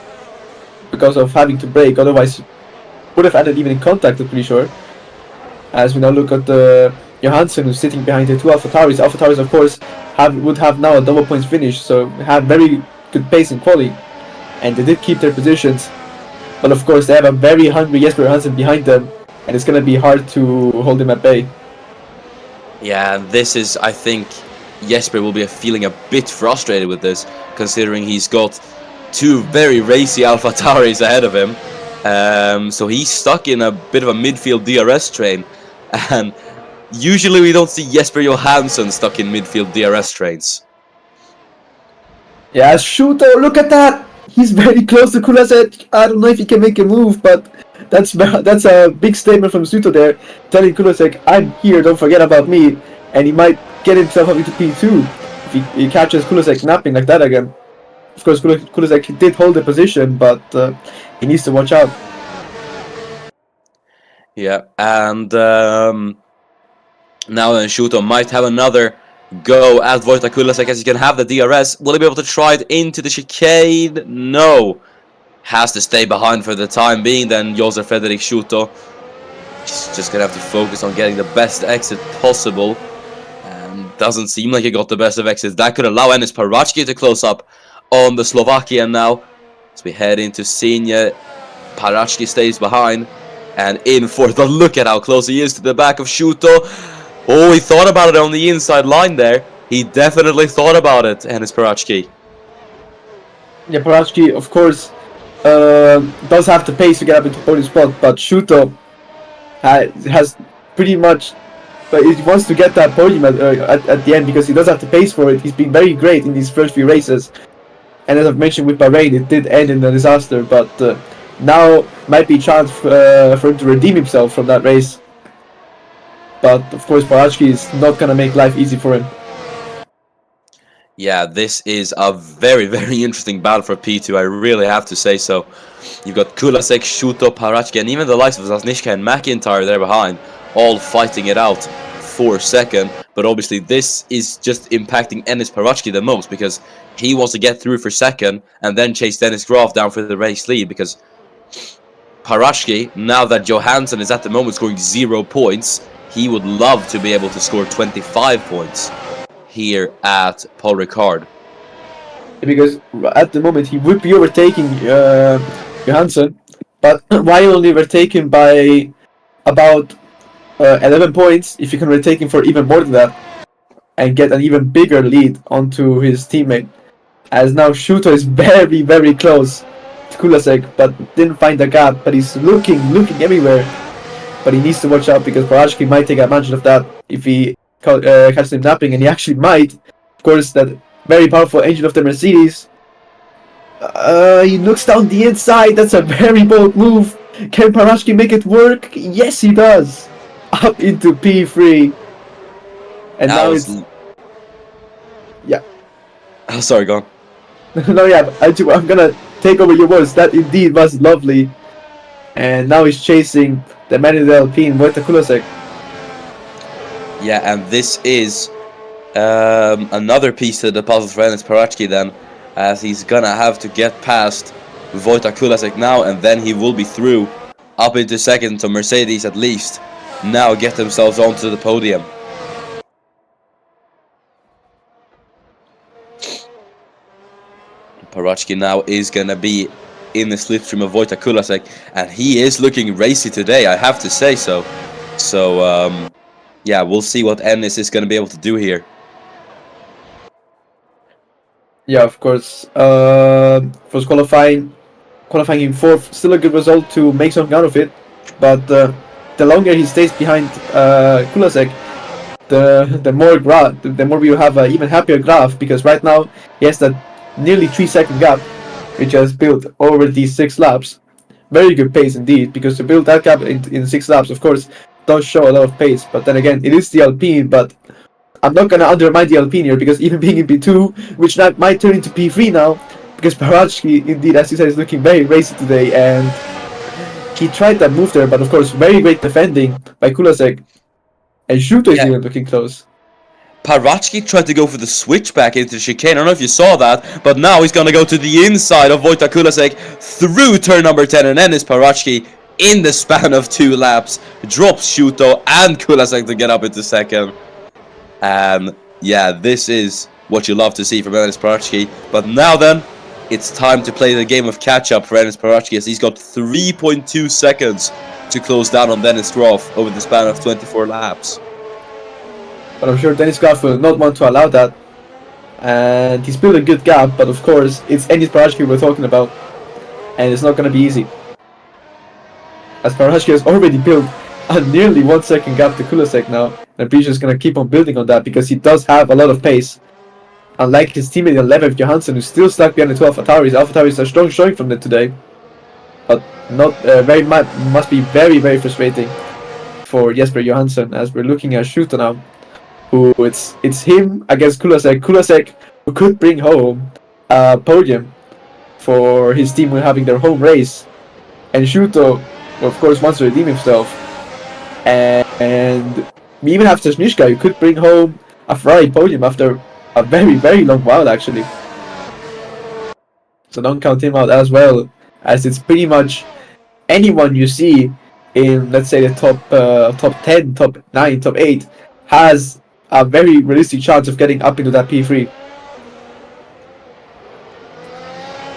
because of having to brake, otherwise would have ended even in contact, I'm pretty sure. As we now look at Johansson, who's sitting behind the two AlphaTauris. AlphaTauris, of course, would have now a double points finish, so have very good pace in quali, and they did keep their positions. But of course, they have a very hungry Jesper Johansson behind them, and it's going to be hard to hold him at bay. Yeah, this is, I think, Jesper will be feeling a bit frustrated with this, considering he's got two very racy AlphaTauris ahead of him. So he's stuck in a bit of a midfield DRS train, and usually we don't see Jesper Johansson stuck in midfield DRS trains. Yeah, Shuto, look at that! He's very close to Kulasek. I don't know if he can make a move, but that's a big statement from Shuto there, telling Kulasek, I'm here, don't forget about me. And he might get himself up into P2 if he catches Kulasek napping like that again. Of course, Kulasek did hold the position, but he needs to watch out. Yeah, and now then Shuto might have another go at Wojtek Kulasek, as he can have the DRS. Will he be able to try it into the chicane? No. Has to stay behind for the time being then, Josef Frederik Shuto. He's just going to have to focus on getting the best exit possible. And doesn't seem like he got the best of exits. That could allow Enis Parachki to close up on the Slovakian now. As we head into Senior, Parachki stays behind. And in for the look at how close he is to the back of Shuto. Oh, he thought about it on the inside line there. He definitely thought about it, Enis Parachki. Yeah, Parachki, of course, does have the pace to get up into podium spot, but Shuto has pretty much, but he wants to get that podium at the end, because he does have the pace for it. He's been very great in these first few races, and as I've mentioned with Bahrain, it did end in a disaster, but now might be a chance for him to redeem himself from that race. But of course, Parachki is not gonna make life easy for him. Yeah, this is a very, very interesting battle for P2, I really have to say so. You've got Kulasek, Shuto, Parachki, and even the likes of Zasnishka and McIntyre there behind, all fighting it out for second. But obviously this is just impacting Enis Parachki the most, because he wants to get through for second and then chase Dennis Graf down for the race lead, because Parachki, now that Johansson is at the moment scoring 0 points, he would love to be able to score 25 points here at Paul Ricard. Because at the moment he would be overtaking Johansson, but why only overtake him by about 11 points if you can overtake him for even more than that and get an even bigger lead onto his teammate? As now Shuto is very, very close to Kulasek, but didn't find the gap, but he's looking everywhere. But he needs to watch out, because Parachki might take advantage of that if he catches him napping, and he actually might. Of course, that very powerful engine of the Mercedes. He looks down the inside. That's a very bold move. Can Parachki make it work? Yes, he does. Up into P3. And now it's... Yeah. Oh, sorry, go on. No, yeah, I'm gonna take over your words. That indeed was lovely. And now he's chasing the man in the Alpine, Wojtek Kulasek. Yeah, and this is another piece to the puzzle for Enes Parachki then, as he's gonna have to get past Wojtek Kulasek now, and then he will be through up into second, so Mercedes at least now get themselves onto the podium. Parachki now is gonna be in the slipstream of Wojtek Kulasek, and he is looking racy today, I have to say so. So, yeah, we'll see what Enes is gonna be able to do here. Yeah, of course. For qualifying in fourth, still a good result to make something out of it. But the longer he stays behind Kulasek, the more we will have an even happier graph, because right now he has that nearly 3-second gap, which has built over these 6 laps. Very good pace indeed, because to build that gap in 6 laps, of course, does show a lot of pace. But then again, it is the Alpine, but I'm not gonna undermine the Alpine here, because even being in P2, which might turn into P3 now, because Parachki, indeed, as you said, is looking very racy today, and he tried that move there, but of course, very great defending by Kulasek, and Shuto is even looking close. Parachki tried to go for the switchback into the chicane. I don't know if you saw that, but now he's going to go to the inside of Wojtek Kulasek through turn number 10, and then is Parachki in the span of 2 laps drops Shuto and Kulasek to get up into second. And yeah, this is what you love to see from Enes Parachki. But now then, it's time to play the game of catch-up for Enes Parachki, as he's got 3.2 seconds to close down on Dennis Groff over the span of 24 laps. But I'm sure Dennis Graf will not want to allow that. And he's built a good gap, but of course, it's Enes Parachki we're talking about. And it's not going to be easy. As Parachki has already built a nearly 1 second gap to Kulasek now. And Prix is going to keep on building on that, because he does have a lot of pace. Unlike his teammate 11th, Johansson, who's still stuck behind the 12 AlphaTauris. AlphaTauris are strong showing from them today. But not must be very, very frustrating for Jesper Johansson, as we're looking at Shuto now. Who it's him against Kulasek. Kulasek, who could bring home a podium for his team when having their home race, and Shuto, of course, wants to redeem himself. And we even have Sasnishka, who could bring home a Ferrari podium after a very, very long while, actually. So don't count him out as well, as it's pretty much anyone you see in, let's say, the top 10, top 9, top 8 has a very realistic chance of getting up into that P3.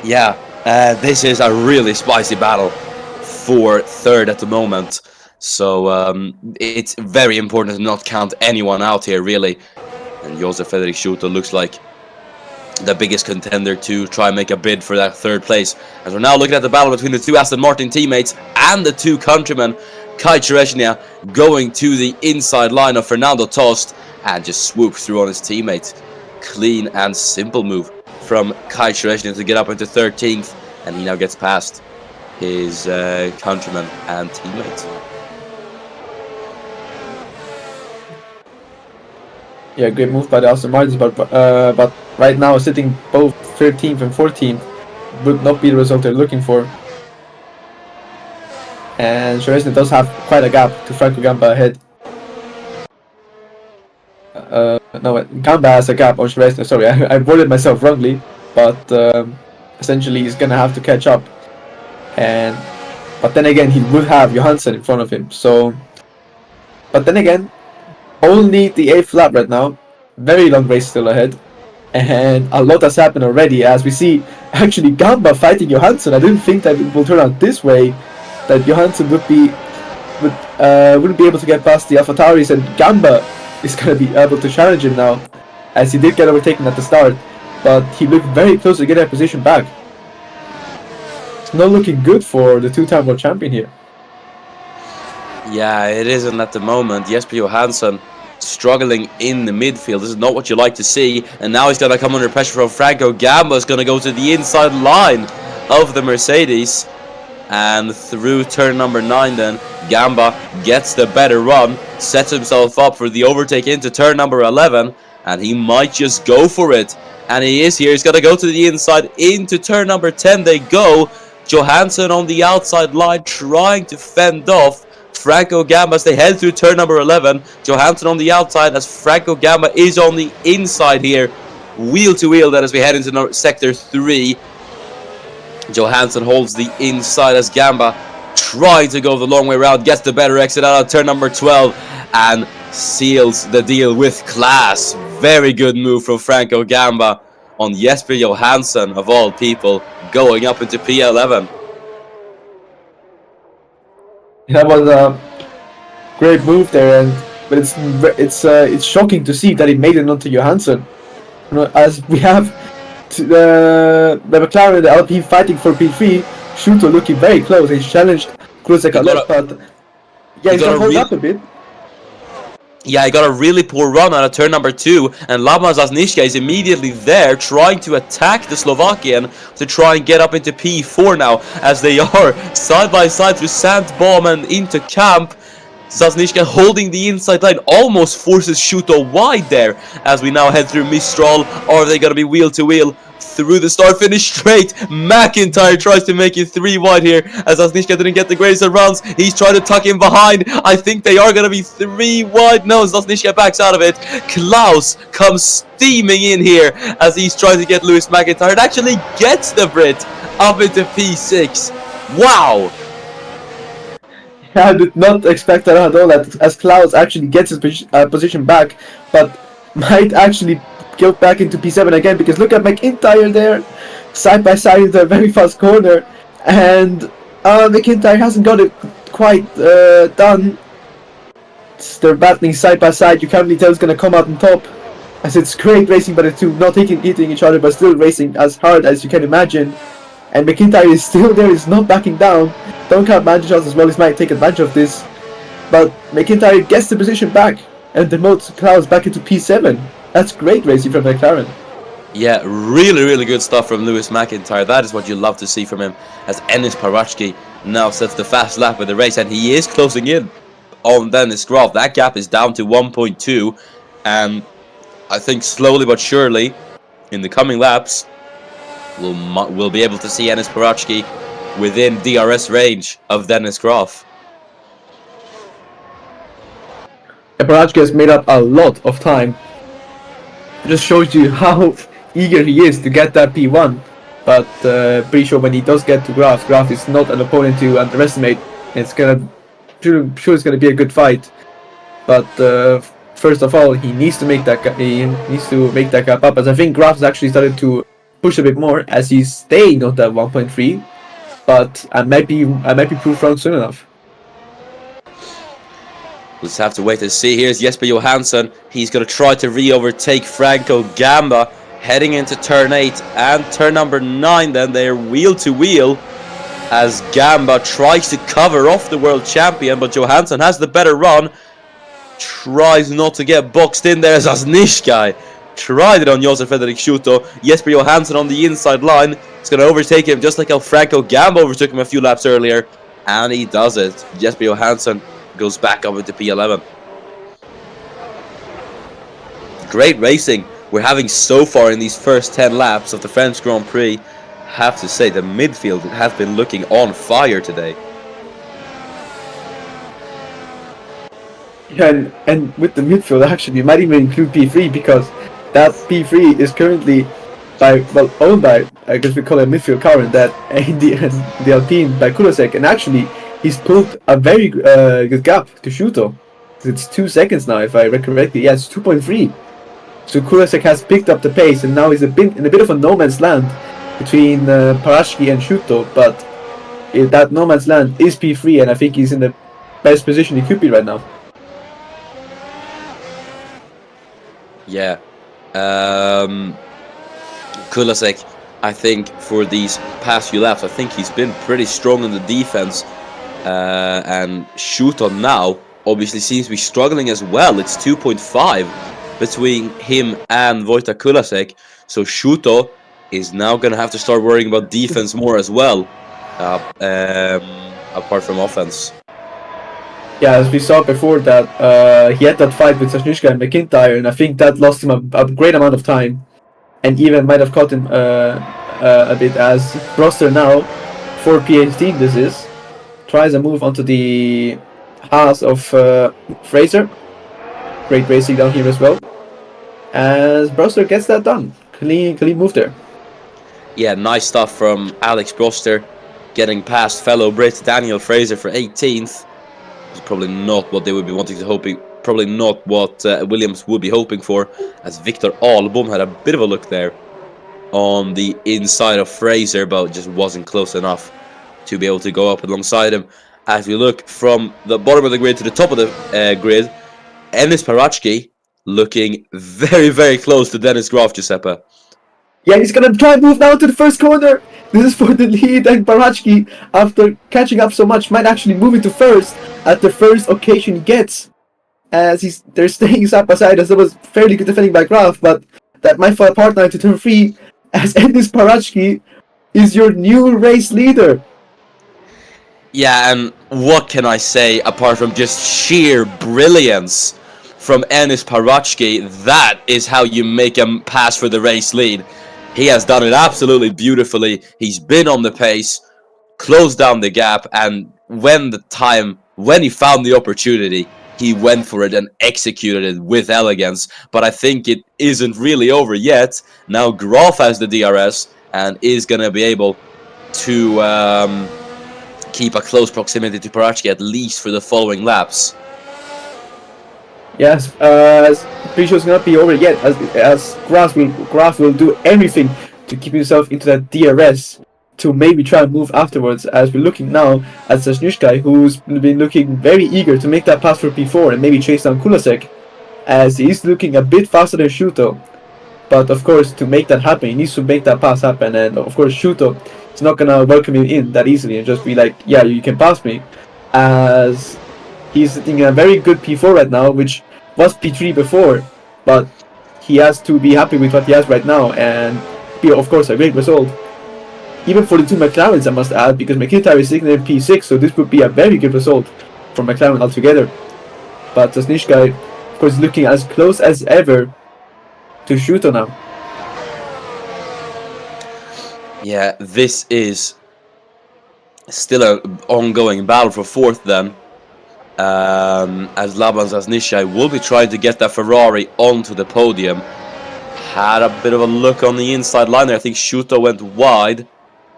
Yeah, this is a really spicy battle for third at the moment. So it's very important to not count anyone out here, really. And Josef Frederik Schulte looks like the biggest contender to try and make a bid for that third place. As we're now looking at the battle between the 2 Aston Martin teammates and the 2 countrymen, Kai Chereshnia going to the inside line of Fernando Tost and just swoops through on his teammate. Clean and simple move from Kai Chereshnia to get up into 13th, and he now gets past his countryman and teammate. Yeah, great move by the Aston Martins, but right now sitting both 13th and 14th would not be the result they're looking for. And Chereshnia does have quite a gap to Franco Gamba ahead. No, Gamba has a gap on Chereshnia. Sorry, I worded myself wrongly, but essentially he's gonna have to catch up. But then again, he would have Johansson in front of him. So, but then again, only the 8th lap right now. Very long race still ahead, and a lot has happened already. As we see, actually Gamba fighting Johansson. I didn't think that it will turn out this way. That Johansson wouldn't be able to get past the AlphaTauris, and Gamba is going to be able to challenge him now, as he did get overtaken at the start, but he looked very close to get that position back. It's not looking good for the 2-time world champion here. Yeah, it isn't at the moment. Jesper Johansson struggling in the midfield. This is not what you like to see, and now he's going to come under pressure from Franco Gamba. Is going to go to the inside line of the Mercedes. And through turn number 9 then, Gamba gets the better run, sets himself up for the overtake into turn number 11, and he might just go for it And he is here. He's got to go to the inside. Into turn number 10 they go. Johansson on the outside line trying to fend off Franco Gamba as they head through turn number 11. Johansson on the outside as Franco Gamba is on the inside here. Wheel to wheel then as we head into sector 3. Johansson holds the inside as Gamba trying to go the long way around. Gets the better exit out of turn number 12 and seals the deal with class. Very good move from Franco Gamba on Jesper Johansson, of all people, going up into P11. That was a great move there, but it's shocking to see that he made it onto Johansson. You know, as we have the McLaren and the Alpine fighting for P3, Schuto looking very close. He challenged Kruzek a lot, but yeah, he's gonna hold up a bit. Yeah, he got a really poor run out of turn number 2, and Laban Zasnishka is immediately there trying to attack the Slovakian to try and get up into P4 now, as they are side by side through Sandbaum and into camp. Zasnishka holding the inside line, almost forces Schuto wide there, as we now head through Mistral. Are they going to be wheel to wheel through the start finish straight? McIntyre tries to make it 3 wide here, as Zasnishka didn't get the greatest of runs. He's trying to tuck in behind. I think they are going to be 3 wide. No, Zasnishka backs out of it. Klaus comes steaming in here as he's trying to get Lewis McIntyre. It actually gets the Brit up into P6. Wow! I did not expect that at all, as Klaus actually gets his position back, but might actually go back into P7 again, because look at McIntyre there, side by side in the very fast corner, and McIntyre hasn't got it quite done. They're battling side by side. You can't really tell who's going to come out on top, as it's great racing by the two, not hitting each other, but still racing as hard as you can imagine. And McIntyre is still there, he's not backing down. Don't count advantage as well, he might take advantage of this. But McIntyre gets the position back and demotes Klaus back into P7. That's great racing from McLaren. Yeah, really good stuff from Lewis McIntyre. That is what you love to see from him, as Enis Parachki now sets the fast lap of the race, and he is closing in on Dennis Groff. That gap is down to 1.2, and I think slowly but surely in the coming laps we'll be able to see Enis Parachki within DRS range of Dennis Groff. Parachki has made up a lot of time. It just shows you how eager he is to get that P1. But pretty sure when he does get to Graf is not an opponent to underestimate. It's sure it's gonna be a good fight. But first of all, he needs to make that gap up. As I think Graf has actually started to push a bit more as he's staying on that 1.3. But I might be proved wrong soon enough. We'll just have to wait and see. Here's Jesper Johansson. He's going to try to re-overtake Franco Gamba heading into turn 8 and turn number 9. Then they're wheel to wheel as Gamba tries to cover off the world champion, but Johansson has the better run. Tries not to get boxed in there as Zasnishka tried it on Josef Fredrik Schuto. Jesper Johansson on the inside line. He's going to overtake him just like how Franco Gamba overtook him a few laps earlier. And he does it. Jesper Johansson goes back up into P11. Great racing we're having so far in these first 10 laps of the French Grand Prix. Have to say, the midfield has been looking on fire today. Yeah, and with the midfield, actually, you might even include P3, because that P3 is currently owned by, I guess we call it a midfield car, and that the Alpine by Kulasek, and actually he's pulled a very good gap to Schuto. It's 2 seconds now, if I recall correctly. Yeah, it's 2.3. So Kulasek has picked up the pace, and now he's in a bit of a no man's land between Parashki and Schuto, but that no man's land is P3, and I think he's in the best position he could be right now. Yeah. Kulasek, I think for these past few laps, I think he's been pretty strong in the defense. And Schuto now obviously seems to be struggling as well. It's 2.5 between him and Wojtek Kulasek. So Schuto is now going to have to start worrying about defense more as well, apart from offense. Yeah, as we saw before that he had that fight with Zasnishka and McIntyre, and I think that lost him a great amount of time. and even might have caught him a bit as Broster now, for P18 this is, tries a move onto the Haas of Fraser. Great racing down here as well. As Broster gets that done. Clean move there. Yeah, nice stuff from Alex Broster, getting past fellow Brit Daniel Fraser for 18th. It's probably not what they would be wanting to hoping. Probably not what Williams would be hoping for, as Victor Albom had a bit of a look there on the inside of Fraser, but just wasn't close enough to be able to go up alongside him. As we look from the bottom of the grid to the top of the grid, Enis Parachki looking very, very close to Dennis Graf, Giuseppe. Yeah, he's gonna try and move now to the first corner. This is for the lead, and Parachki, after catching up so much, might actually move into first at the first occasion he gets. As they're staying side by side, as there was fairly good defending by Graf, but that might fall apart now to turn 3, as Enis Parachki is your new race leader. Yeah, and what can I say apart from just sheer brilliance from Enis Parachki? That is how you make him pass for the race lead. He has done it absolutely beautifully. He's been on the pace, closed down the gap, and when he found the opportunity, he went for it and executed it with elegance. But I think it isn't really over yet. Now Graf has the DRS and is going to be able to keep a close proximity to Parachki, at least for the following laps. Yes, pretty sure it's not be over yet, as Graf will do everything to keep himself into that DRS to maybe try and move afterwards, as we're looking now at Sasnushkai, who's been looking very eager to make that pass for P4 and maybe chase down Kulasek, as he's looking a bit faster than Shuto. But of course, to make that happen, he needs to make that pass happen, and of course Shuto is not gonna welcome him in that easily and just be like, yeah, you can pass me, as he's sitting in a very good P4 right now, which was P3 before, but he has to be happy with what he has right now, and be, of course, a great result. Even for the two McLarens, I must add, because McIntyre is sitting in P6, so this would be a very good result for McLaren altogether. But Sasnishkai, of course, looking as close as ever to Shuto now. Yeah, this is still an ongoing battle for fourth then. As Laban Sasnishkai will be trying to get that Ferrari onto the podium. Had a bit of a look on the inside line there. I think Shuto went wide,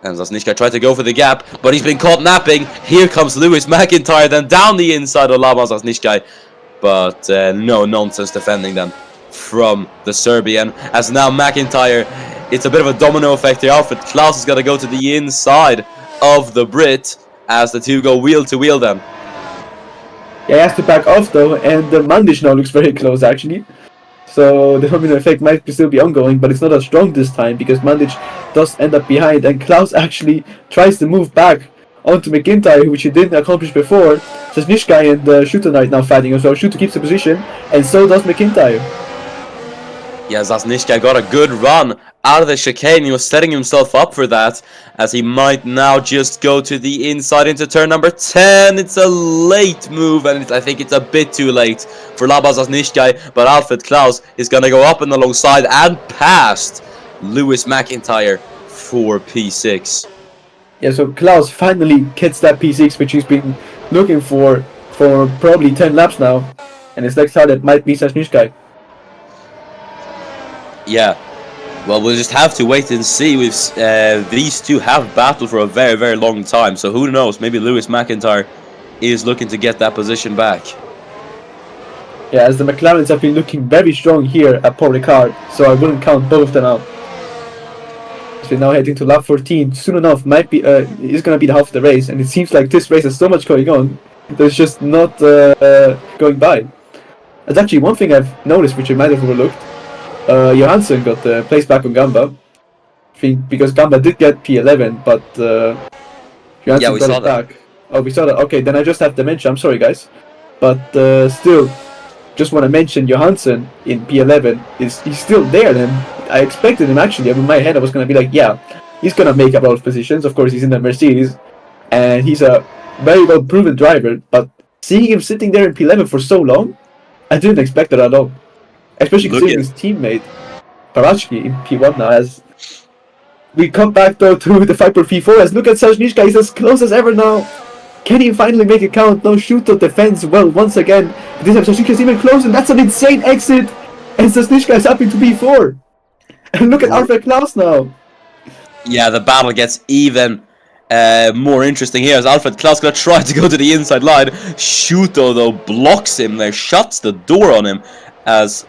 and Sasnishkai tried to go for the gap, but he's been caught napping. Here comes Lewis McIntyre then down the inside of Laban Sasnishkai, but no nonsense defending then from the Serbian. As now McIntyre, it's a bit of a domino effect here. Alfred Klaus is going to go to the inside of the Brit as the two go wheel to wheel then. Yeah, he has to back off though, and the Mandish now looks very close actually. So the domino effect might still be ongoing, but it's not as strong this time because Mandic does end up behind, and Klaus actually tries to move back onto McIntyre, which he didn't accomplish before. Sasnishkai and Shuto Knight now fighting as well. Shuto keeps the position, and so does McIntyre. Yeah, Sasnishkai got a good run out of the chicane. He was setting himself up for that, as he might now just go to the inside into turn number 10. It's a late move, and I think it's a bit too late for Laban Sasnishkai, but Alfred Klaus is going to go up and alongside and past Lewis McIntyre for P6. Yeah, so Klaus finally gets that P6, which he's been looking for probably 10 laps now, and his next target might be Sasnishkai. Yeah, well, we'll just have to wait and see. These two have battled for a very, very long time, so who knows? Maybe Lewis McIntyre is looking to get that position back. Yeah, as the McLarens have been looking very strong here at Paul Ricard, so I wouldn't count both of them out. So we're now heading to lap 14. Soon enough, might be is going to be the half of the race, and it seems like this race has so much going on. There's just not going by. There's actually one thing I've noticed, which I might have overlooked. Johansson got placed back on Gamba. I think because Gamba did get P11, but Johansson got it back. Oh, we saw that. Okay, then I just have to mention. I'm sorry, guys, but still, just want to mention Johansson in P11 he's still there. Then I expected him actually. In my head, I was gonna be like, yeah, he's gonna make up all positions. Of course, he's in the Mercedes, and he's a very well proven driver. But seeing him sitting there in P11 for so long, I didn't expect it at all. Especially considering his teammate Parachki in P1 now. As we come back though to the fight for P4, as look at Sajnishka, he's as close as ever now. Can he finally make it count? No, Shuto defends well once again. This time Sajnishka is even closer, and that's an insane exit. And Sajnishka is up into P4. And look at Alfred Klaus now. Yeah, the battle gets even more interesting here as Alfred Klaus gonna try to go to the inside line. Shuto though blocks him there, shuts the door on him as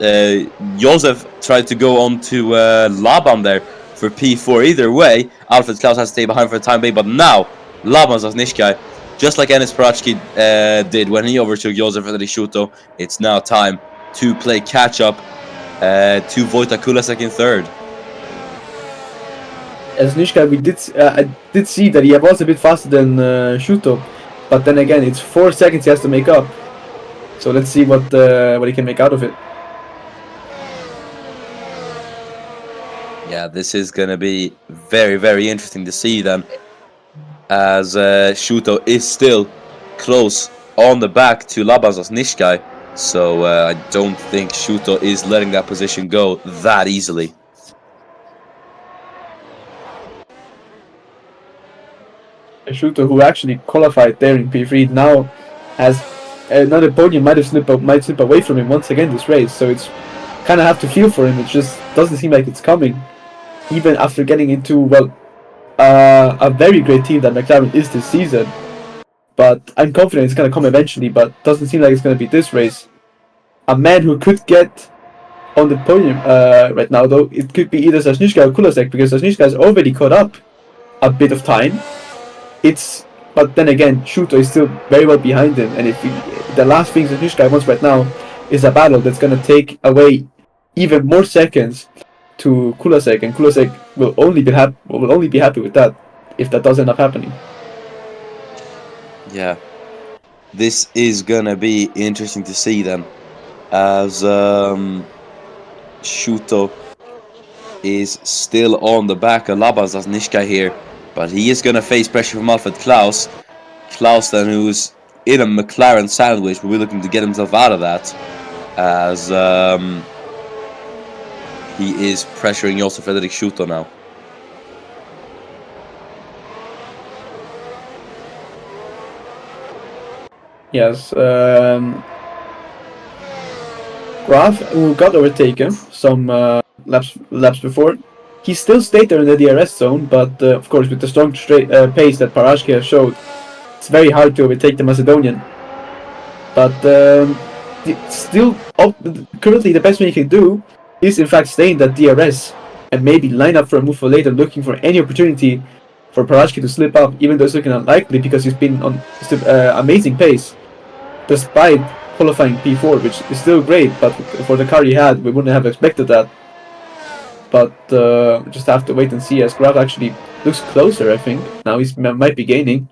Josef tried to go on to Laban there for P4. Either way, Alfred Klaus has to stay behind for the time being, but now Laban Zasnishkai, just like Enes Parachki did when he overtook Josef and Shuto, it's now time to play catch up to Wojtek Kulasek in third. As Nishka, I did see that he was a bit faster than Shuto, but then again, it's 4 seconds he has to make up. So let's see what he can make out of it. Yeah, this is gonna be very, very interesting to see then, as Shuto is still close on the back to Laban Zasnishkai, so I don't think Shuto is letting that position go that easily. A shooter who actually qualified there in P3 now has another podium might slip away from him once again this race, so it's kind of have to feel for him. It just doesn't seem like it's coming, even after getting into a very great team that McLaren is this season. But I'm confident it's gonna come eventually, but doesn't seem like it's gonna be this race. A man who could get on the podium right now though, it could be either Zasnishka or Kulasek, because Zasnishka has already caught up a bit of time. But then again, Shuto is still very well behind him, and if the last thing Zasnishka wants right now is a battle that's gonna take away even more seconds to Kulasek, and Kulasek will only be happy with that if that does end up happening. Yeah, this is gonna be interesting to see then, as Shuto is still on the back of Laban Zasnishka here. But he is going to face pressure from Alfred Klaus. Klaus then, who's in a McLaren sandwich, will be looking to get himself out of that. As he is pressuring Josef Frederik Schuto now. Yes, Graf, who got overtaken some laps before, he still stayed there in the DRS zone, but of course with the strong pace that Parashki has showed, it's very hard to overtake the Macedonian. But still, currently the best thing he can do is in fact stay in that DRS and maybe line up for a move for later, looking for any opportunity for Parashki to slip up, even though it's looking unlikely because he's been on amazing pace, despite qualifying P4, which is still great, but for the car he had, we wouldn't have expected that. But just have to wait and see, as Graf actually looks closer, I think. Now he might be gaining.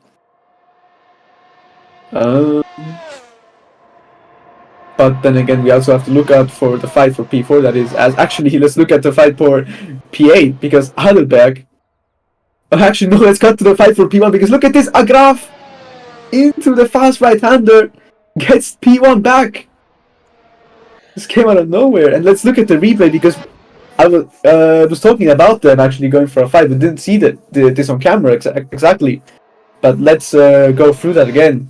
But then again, we also have to look out for the fight for P4, that is. As actually, let's look at the fight for P8, because Heidelberg... Actually, no, let's cut to the fight for P1, because look at this! Graf into the fast right-hander gets P1 back! This came out of nowhere. And let's look at the replay, because I was talking about them actually going for a fight, but didn't see this on camera exactly. But let's go through that again.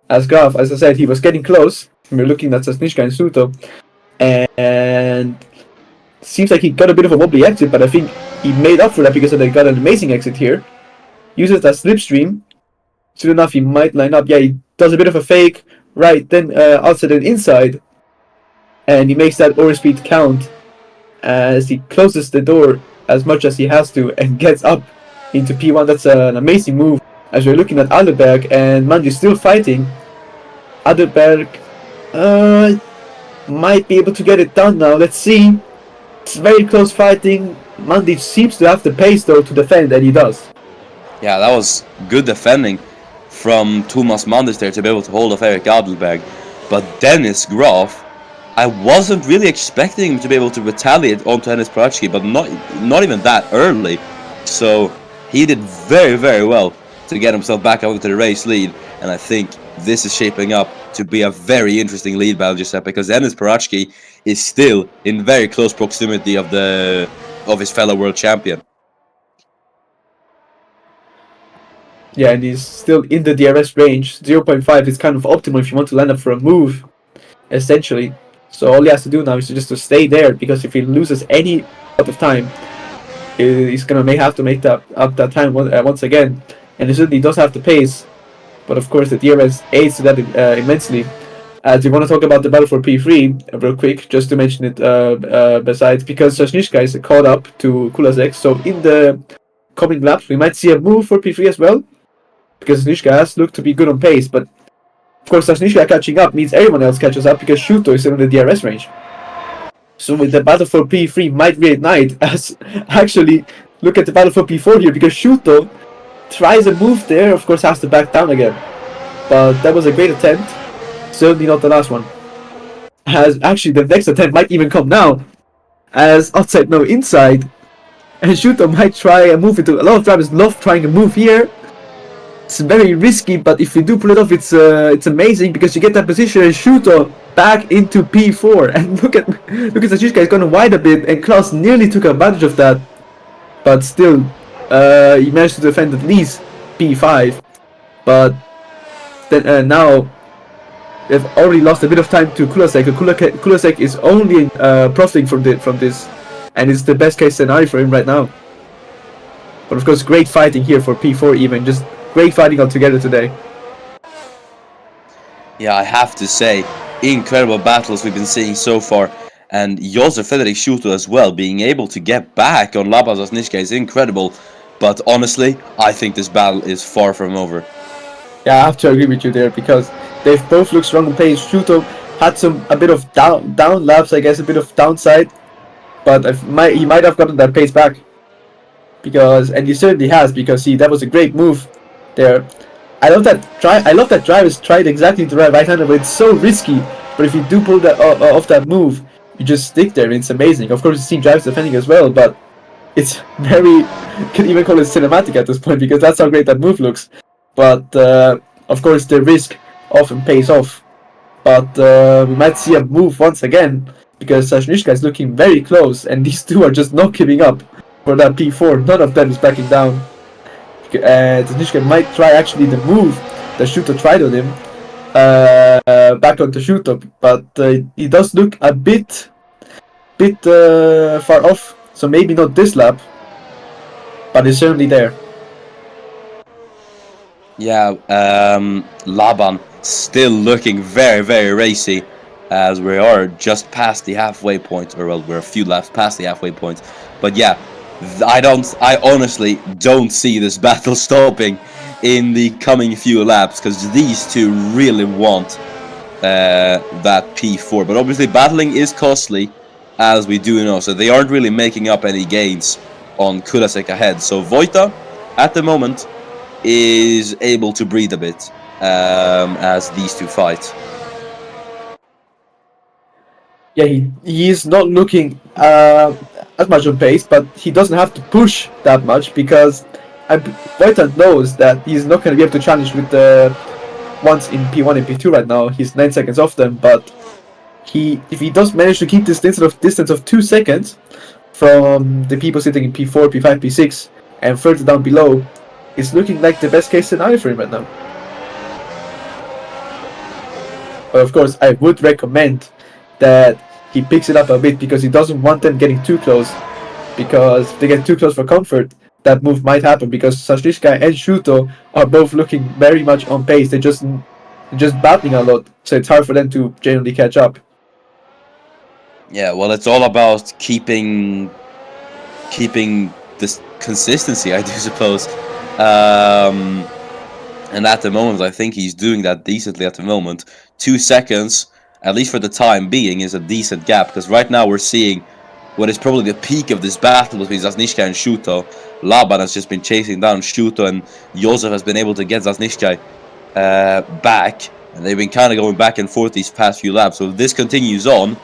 As Graf, as I said, he was getting close. We were looking at Zasnishka and Suto, and seems like he got a bit of a wobbly exit, but I think he made up for that because they got an amazing exit here. Uses that slipstream. Soon enough, he might line up. Yeah, he does a bit of a fake, right, then outside and inside, and he makes that overspeed count as he closes the door as much as he has to and gets up into P1. That's an amazing move. As we're looking at Adelberg, and Mandi's still fighting. Adelberg might be able to get it done now. Let's see. It's very close fighting. Mandi seems to have the pace though to defend, and he does. Yeah, that was good defending from Thomas Mandis there to be able to hold off Erik Adelberg. But Dennis Graf, I wasn't really expecting him to be able to retaliate onto Enes Parachki, but not even that early. So he did very, very well to get himself back over to the race lead, and I think this is shaping up to be a very interesting lead battle, Giuseppe, because Enes Parachki is still in very close proximity of his fellow world champion. Yeah, and he's still in the DRS range. 0.5 is kind of optimal if you want to land up for a move, essentially. So all he has to do now is just to stay there, because if he loses any out of time, he's gonna have to make that up that time once again. And he certainly does have the pace, but of course the DRS aids to that immensely. Do you want to talk about the battle for P3 real quick, just to mention it besides, because Sasnishka is caught up to Kulasek, so in the coming laps we might see a move for P3 as well, because Sasnishka has looked to be good on pace, but of course Sasnishka catching up means everyone else catches up, because Shuto is still in the DRS range. So the battle for P3 might reignite, as actually look at the battle for P4 here, because Shuto tries a move there, of course has to back down again. But that was a great attempt, certainly not the last one. As actually the next attempt might even come now, as outside no inside, and Shuto might try a move into. A lot of drivers love trying a move here. It's very risky, but if you do pull it off, it's amazing, because you get that position and Shuto back into P4. And look at Sashishka, he's gone wide a bit, and Klaus nearly took advantage of that, but still, he managed to defend at least P5. But then now they've already lost a bit of time to Kulasek. Kulasek is only profiting from this, and it's the best case scenario for him right now. But of course, great fighting here for P4 even, just great fighting altogether today. Yeah, I have to say, incredible battles we've been seeing so far. And Josef Fredrik Schuto as well, being able to get back on Laban Sasnishka is incredible. But honestly, I think this battle is far from over. Yeah, I have to agree with you there, because they've both looked strong on pace. Shuto had a bit of down laps, I guess, a bit of downside, but he might have gotten that pace back, and he certainly has, because that was a great move there. I love that drivers tried exactly the right hander, but it's so risky. But if you do pull that off that move, you just stick there. It's amazing. Of course, you see drivers defending as well, but it's very, you can even call it cinematic at this point, because that's how great that move looks. But of course, the risk often pays off. But we might see a move once again, because Sasnishka is looking very close, and these two are just not giving up for that P4. None of them is backing down. Sasnishka might try actually the move that Shuto tried on him, back onto Shuto, but he does look a bit far off. So maybe not this lap, but it's certainly there. Yeah, Laban still looking very, very racy, as we are just past the halfway point, or well, we're a few laps past the halfway point. But yeah, I honestly don't see this battle stopping in the coming few laps, because these two really want that P4. But obviously battling is costly, as we do know, so they aren't really making up any gains on Kulasek ahead. So Vojta, at the moment, is able to breathe a bit as these two fight. Yeah, he is not looking as much on pace, but he doesn't have to push that much, because Vojta knows that he's not going to be able to challenge with the ones in P1 and P2 right now. He's 9 seconds off them, but if he does manage to keep this distance of 2 seconds from the people sitting in P4, P5, P6, and further down below, it's looking like the best case scenario for him right now. But of course, I would recommend that he picks it up a bit, because he doesn't want them getting too close, because if they get too close for comfort, that move might happen, because Sasnishka and Shuto are both looking very much on pace. They're just battling a lot, so it's hard for them to generally catch up. Yeah, well, it's all about keeping this consistency, I do suppose. And at the moment, I think he's doing that decently at the moment. 2 seconds, at least for the time being, is a decent gap, because right now we're seeing what is probably the peak of this battle between Sasnishka and Shuto. Laban has just been chasing down Shuto, and Josef has been able to get Sasnishka back, and they've been kind of going back and forth these past few laps. So if this continues on,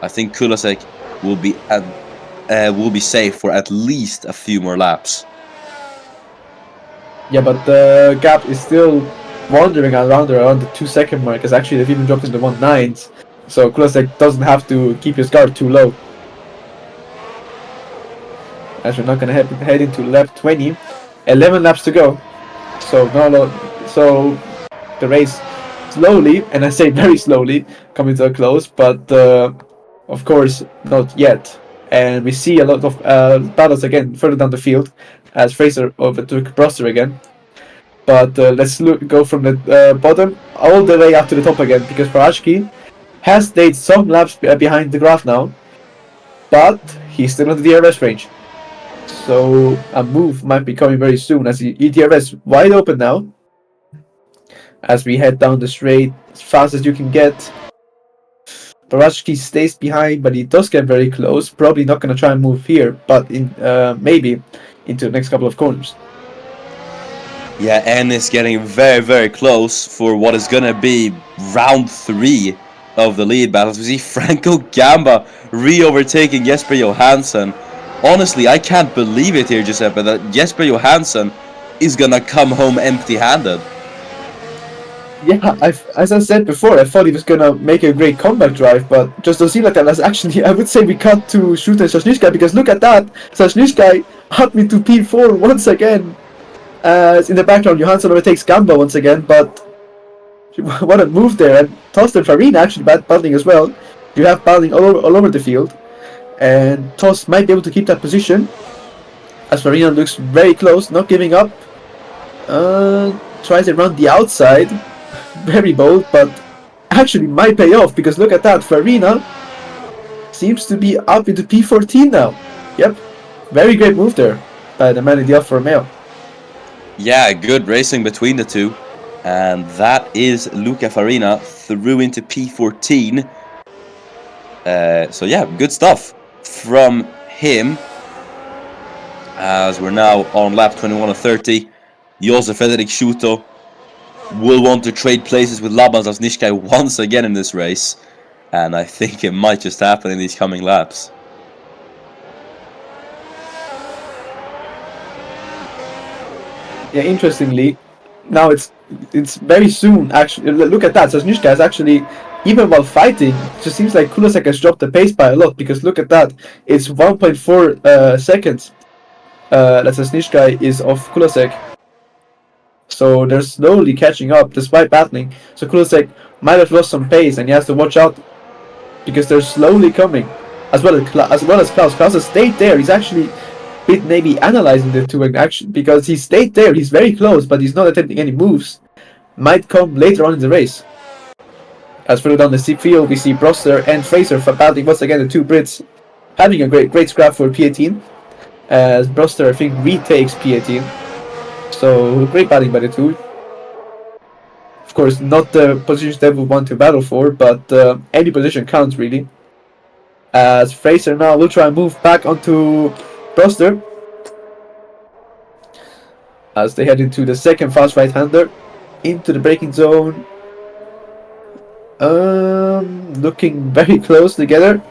I think Kulasek will be safe for at least a few more laps. Yeah, but the gap is still wandering around the 2 second mark, as actually they've even dropped into 1.9s. So Kulasek doesn't have to keep his guard too low. As we're not gonna head into lap 20. 11 laps to go. So so the race slowly, and I say very slowly, coming to a close, but of course not yet. And we see a lot of battles again further down the field as Fraser overtook Broster again. But let's go from the bottom all the way up to the top again, because Farashki has stayed some laps behind the graph now, but he's still on the DRS range. So a move might be coming very soon, as the DRS wide open now. As we head down the straight as fast as you can get. Barashki stays behind, but he does get very close. Probably not going to try and move here, but maybe into the next couple of corners. Yeah, and it's getting very, very close for what is going to be round 3 of the lead battles. We see Franco Gamba re-overtaking Jesper Johansson. Honestly, I can't believe it here, Giuseppe, that Jesper Johansson is going to come home empty-handed. Yeah, as I said before, I thought he was gonna make a great comeback drive, but just don't seem like that. That's actually, I would say we cut to Shuta and Sashnishka, because look at that! Sashnishka up into P4 once again. As in the background, Johansson overtakes Gamba once again, but what a move there. And Tost and Farina actually battling as well. You have battling all over the field. And Tost might be able to keep that position, as Farina looks very close, not giving up. Tries it around the outside. Very bold, but actually might pay off, because look at that, Farina seems to be up into P14 now. Yep, very great move there by the man in the Alfa Romeo. Yeah, good racing between the two, and that is Luca Farina through into P14. So yeah, good stuff from him, as we're now on lap 21 of 30. Josef Fredrik Schuto will want to trade places with Laban Zasnishkai once again in this race, and I think it might just happen in these coming laps. Yeah, interestingly, now it's very soon. Actually, look at that. Zasnishka is actually, even while fighting, it just seems like Kulasek has dropped the pace by a lot, because look at that, it's 1.4 seconds that Zasnishka is off Kulasek. So they're slowly catching up despite battling. So Kulasek might have lost some pace, and he has to watch out, because they're slowly coming. As well as Klaus. Klaus has stayed there. He's actually been maybe analyzing the two action, because he stayed there. He's very close, but he's not attempting any moves. Might come later on in the race. As further down the field, we see Broster and Fraser battling once again, the two Brits, having a great scrap for P18. As Broster, I think, retakes P18. So great battling by the two. Of course, not the positions they would want to battle for, but any position counts really. As Fraser now will try and move back onto Broster, as they head into the second fast right-hander, into the braking zone. Looking very close together.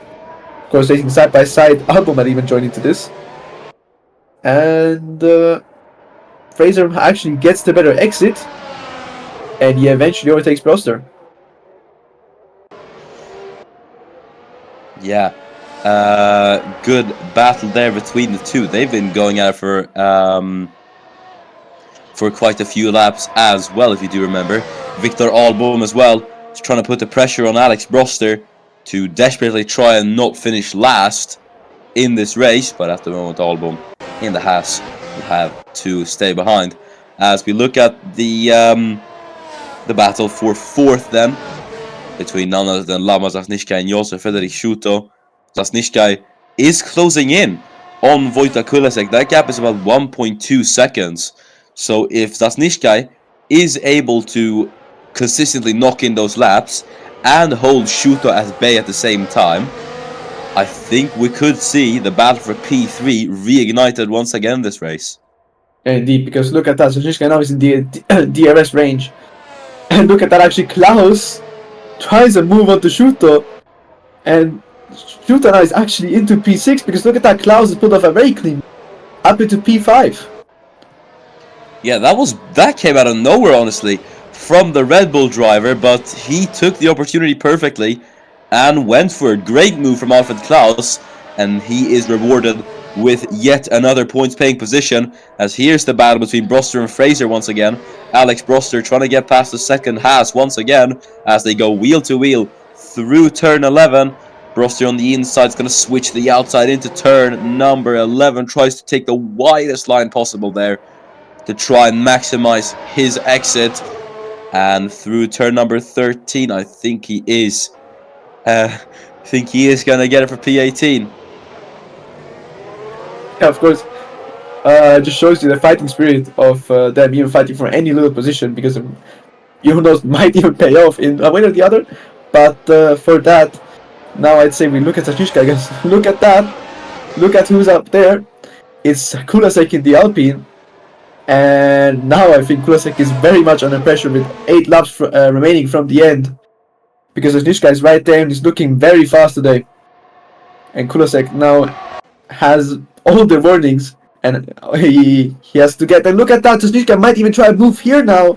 Of course, racing side by side. Albon might even join into this. And Fraser actually gets the better exit, and he eventually overtakes Broster. Yeah, good battle there between the two. They've been going at it for quite a few laps as well, if you do remember. Victor Albom as well is trying to put the pressure on Alex Broster to desperately try and not finish last in this race, but at the moment Albom in the Haas will have to stay behind. As we look at the battle for fourth then, between none other than Lama Zasnishkai and Josef Fredrik Schuto. Zasnishkai is closing in on Wojtek Kulasek. That gap is about 1.2 seconds. So if Zasnishkai is able to consistently knock in those laps and hold Schuto at bay at the same time, I think we could see the battle for P3 reignited once again in this race. Yeah, indeed, because look at that, Zasnishkai now is in the DRS range. And look at that, actually Klaus tries a move onto Schuto, and Schuto now is actually into P6, because look at that, Klaus has pulled off a very clean up into P5. Yeah, that came out of nowhere, honestly. from the Red Bull driver, but he took the opportunity perfectly and went for it. Great move from Alfred Klaus, and he is rewarded with yet another points-paying position, as here's the battle between Broster and Fraser once again. Alex Broster trying to get past the second Haas once again as they go wheel to wheel through turn 11. Broster on the inside is going to switch the outside into turn number 11. Tries to take the widest line possible there to try and maximize his exit. And through turn number 13, I think he is going to get it for P18. Yeah, of course. Just shows you the fighting spirit of them even fighting for any little position, because who knows, might even pay off in one or the other. But for that, now I'd say we look at Sashishka, guys. Look at that. Look at who's up there. It's Kulasek in the Alpine. And now I think Kulasek is very much under pressure with 8 laps remaining from the end. Because Sashishka is right there and he's looking very fast today. And Kulasek now has all the warnings. And he has to get... And look at that. Sashishka might even try a move here now.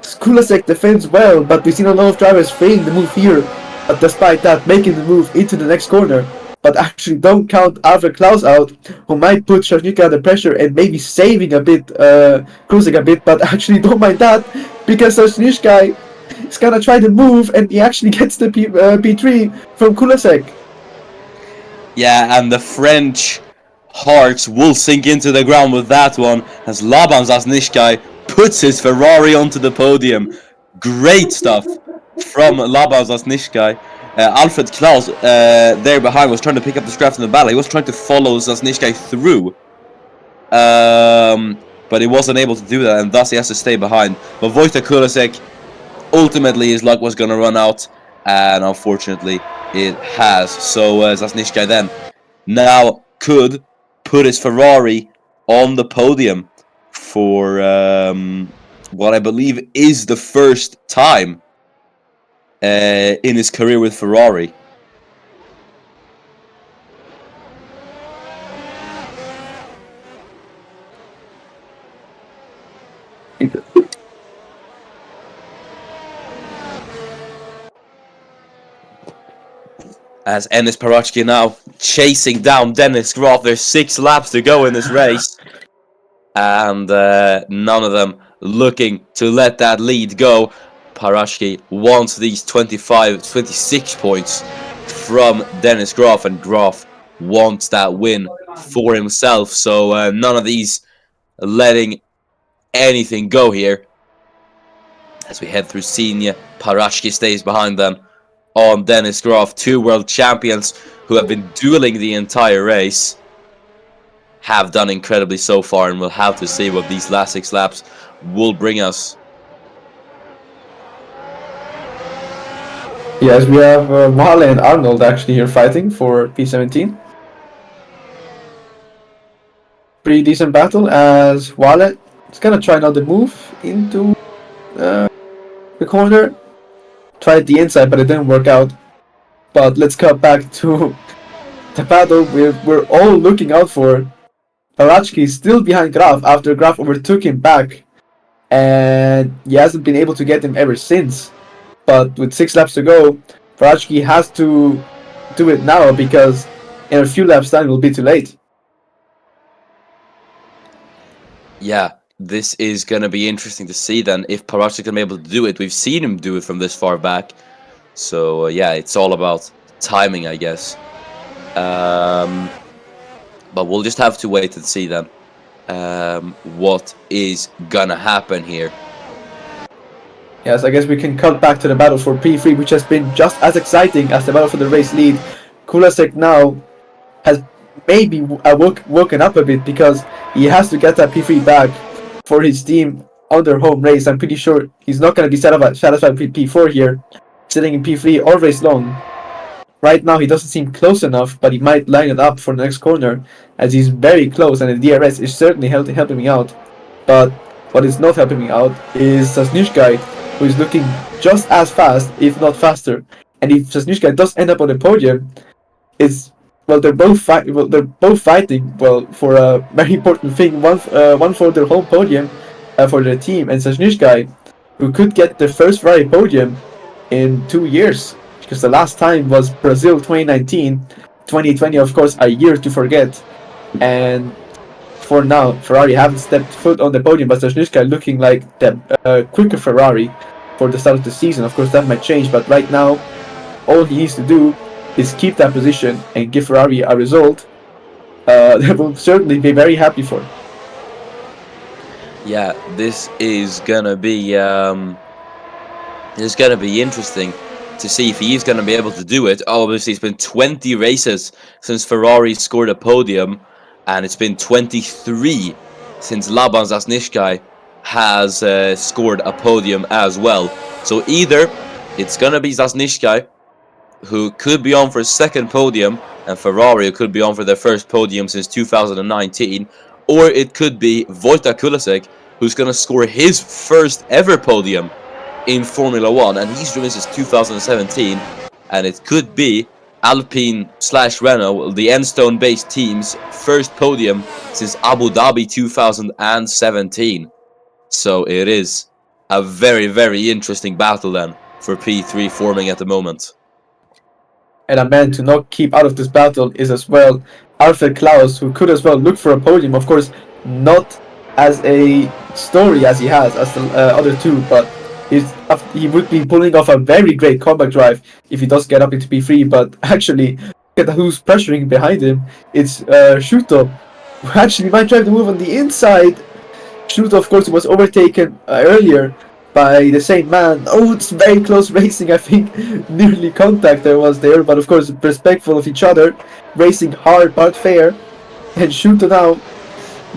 Kulasek defends well, but we've seen a lot of drivers failing the move here. But despite that, making the move into the next corner. But actually don't count Alfred Klaus out, who might put Sashishka under pressure and maybe saving a bit, Kulasek a bit, but actually don't mind that, because Sashishka is gonna try to move and he actually gets the P3 from Kulasek. Yeah, and the French hearts will sink into the ground with that one, as Laban Zasnishkai puts his Ferrari onto the podium. Great stuff from Laban Zasnishkai. Alfred Klaus there behind was trying to pick up the scraps in the battle. He was trying to follow Zasnishkai through, but he wasn't able to do that, and thus he has to stay behind. But Wojtek Kulasek, ultimately his luck was going to run out, and unfortunately it has. So Zasnishkai then now could put his Ferrari on the podium for what I believe is the first time in his career with Ferrari. As Enis Parachki now chasing down Dennis Groff. There's 6 laps to go in this race, and none of them looking to let that lead go. Parachki wants these 26 points from Dennis Groff, and Groff wants that win for himself. So none of these letting anything go here. As we head through Senior, Parachki stays behind them on Dennis Groff. 2 world champions who have been dueling the entire race. Have done incredibly so far, and we'll have to see what these last 6 laps will bring us. Yes, we have Wale and Arnold actually here fighting for P17. Pretty decent battle, as Wale is gonna try another move into the corner. Tried the inside, but it didn't work out. But let's cut back to the battle we're all looking out for. Parachki is still behind Graf after Graf overtook him back, and he hasn't been able to get him ever since. But with 6 laps to go, Parachki has to do it now, because in a few laps time it will be too late. Yeah, this is going to be interesting to see then if Parachki can be able to do it. We've seen him do it from this far back. So yeah, it's all about timing, I guess. But we'll just have to wait and see then what is going to happen here. Yes, I guess we can cut back to the battle for P3, which has been just as exciting as the battle for the race lead. Kulasek now has maybe woken up a bit, because he has to get that P3 back for his team on their home race. I'm pretty sure he's not going to be satisfied with P4 here, sitting in P3 all race long. Right now he doesn't seem close enough, but he might line it up for the next corner, as he's very close, and the DRS is certainly helping me out. But what is not helping me out is Zasnishkai, who is looking just as fast, if not faster. And if Zasnishkai does end up on the podium, they're both fighting for a very important thing. One for their home podium for their team, and Zasnishkai who could get their first Ferrari podium in 2 years. Because the last time was Brazil 2019, 2020, of course, a year to forget. And for now, Ferrari haven't stepped foot on the podium, but Zasnishka looking like the quicker Ferrari for the start of the season. Of course, that might change, but right now, all he needs to do is keep that position and give Ferrari a result that will certainly be very happy for. Yeah, this is gonna be interesting to see if he's gonna be able to do it. Obviously, it's been 20 races since Ferrari scored a podium, and it's been 23 since Laban Zasnishkai has scored a podium as well. So either it's gonna be Zasnishkai, who could be on for his second podium, and Ferrari, who could be on for their first podium since 2019, or it could be Wojtek Kulasek, who's going to score his first ever podium in Formula 1, and he's driven since 2017, and it could be Alpine/Renault, the Enstone-based team's first podium since Abu Dhabi 2017. So it is a very, very interesting battle then for P3 forming at the moment. And a man to not keep out of this battle is as well Alfred Klaus, who could as well look for a podium. Of course, not as a story as he has as the other two, but he would be pulling off a very great comeback drive if he does get up into P3. But actually, look at who's pressuring behind him. It's Shuto, who actually might try to move on the inside. Shuto, of course, was overtaken earlier by the same man. Oh, it's very close racing. I think nearly contact there was there, but of course respectful of each other, racing hard but fair. And Shuto now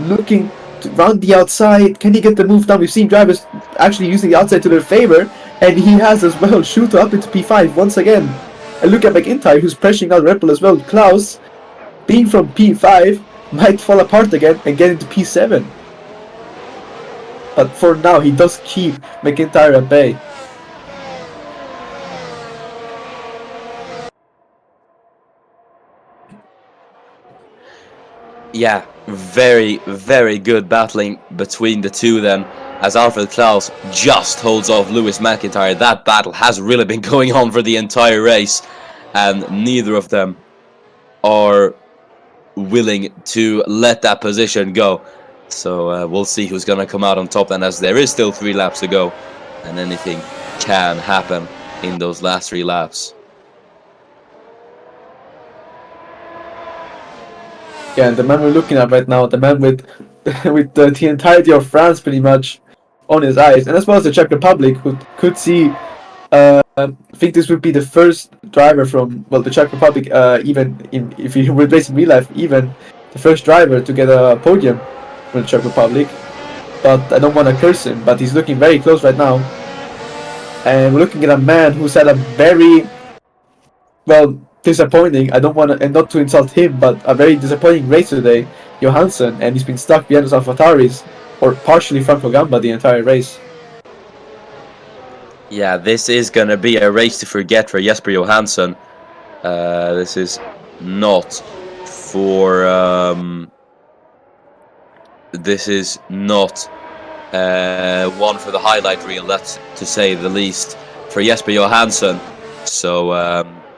looking to round the outside. Can he get the move down? We've seen drivers actually using the outside to their favor, and he has as well. Shuto up into P5 once again. And look at McIntyre, who's pressuring out Red Bull as well. Klaus, being from P5, might fall apart again and get into P7. But for now, he does keep McIntyre at bay. Yeah, very, very good battling between the two then, as Alfred Klaus just holds off Lewis McIntyre. That battle has really been going on for the entire race, and neither of them are willing to let that position go. So we'll see who's going to come out on top then, as there is still 3 laps to go, and anything can happen in those last 3 laps. Yeah, and the man we're looking at right now, the man with with the entirety of France pretty much on his eyes, and as well as the Czech Republic, who could see. I think this would be the first driver from the Czech Republic, if he would race in real life, even the first driver to get a podium from the Czech Republic. But I don't want to curse him, but he's looking very close right now, and we're looking at a man who's had a very disappointing. I don't want to, and not to insult him, but a very disappointing race today, Johansson, and he's been stuck behind his AlphaTauris, or partially Franco Gamba the entire race. Yeah, this is going to be a race to forget for Jesper Johansson. This is not for... this is not one for the highlight reel, that's to say the least, for Jesper Johansson. So,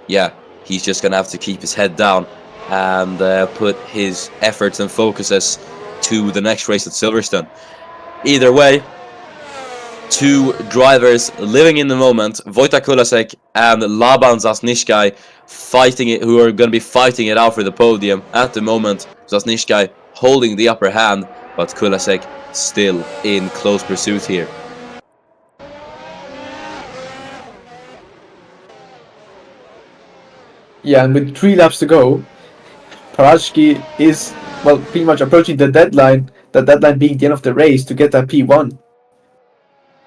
yeah, he's just going to have to keep his head down and put his efforts and focuses to the next race at Silverstone. Either way, 2 drivers living in the moment, Wojtek Kulasek and Laban Zasnishkai, fighting it, who are going to be fighting it out for the podium at the moment. Zasnishkai holding the upper hand, but Kulasek still in close pursuit here. Yeah, and with 3 laps to go, Parashki is pretty much approaching the deadline. The deadline being the end of the race to get that P1.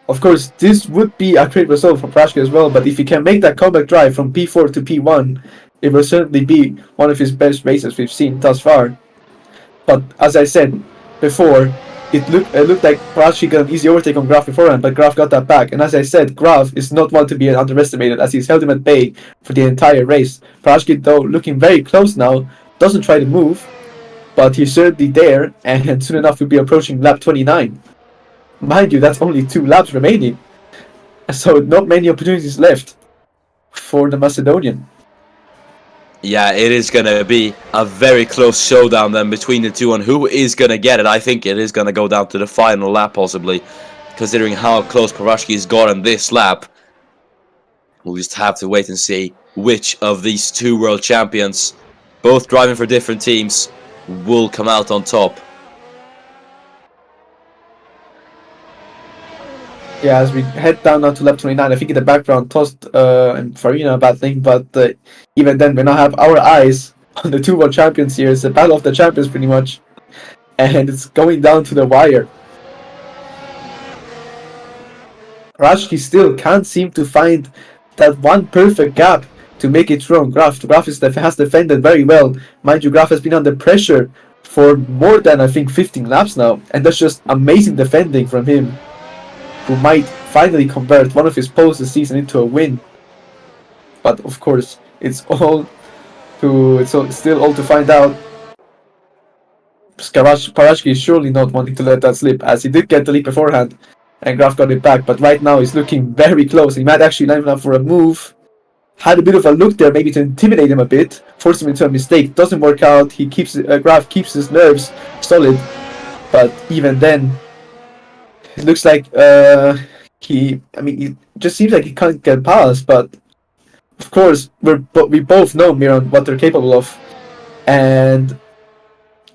Of course, this would be a great result for Parashki as well, but if he can make that comeback drive from P4 to P1, it will certainly be one of his best races we've seen thus far. But as I said before, it looked like Parashki got an easy overtake on Graf beforehand, but Graf got that back. And as I said, Graf is not one to be underestimated, as he's held him at bay for the entire race. Parashki, though, looking very close now, doesn't try to move, but he's certainly there, and soon enough we'll be approaching lap 29. Mind you, that's only 2 laps remaining. So not many opportunities left for the Macedonian. Yeah, it is going to be a very close showdown then between the two on who is going to get it. I think it is going to go down to the final lap possibly, considering how close Parashki's got on this lap. We'll just have to wait and see which of these two world champions, both driving for different teams, will come out on top. Yeah, as we head down now to lap 29, I think in the background, Tost and Farina battling, but even then, we now have our eyes on the two world champions here. It's a battle of the champions, pretty much, and it's going down to the wire. Rashki still can't seem to find that one perfect gap to make it through on Graf. Graf has defended very well. Mind you, Graf has been under pressure for more than, I think, 15 laps now, and that's just amazing defending from him, who might finally convert one of his poles this season into a win. But of course, it's still all to find out. Parashki is surely not wanting to let that slip, as he did get the lead beforehand, and Graf got it back. But right now, he's looking very close. He might actually line up for a move. Had a bit of a look there, maybe to intimidate him a bit, force him into a mistake. Doesn't work out. Graf keeps his nerves solid, but even then, it looks like it just seems like he can't get past. But of course, we both know Miran what they're capable of, and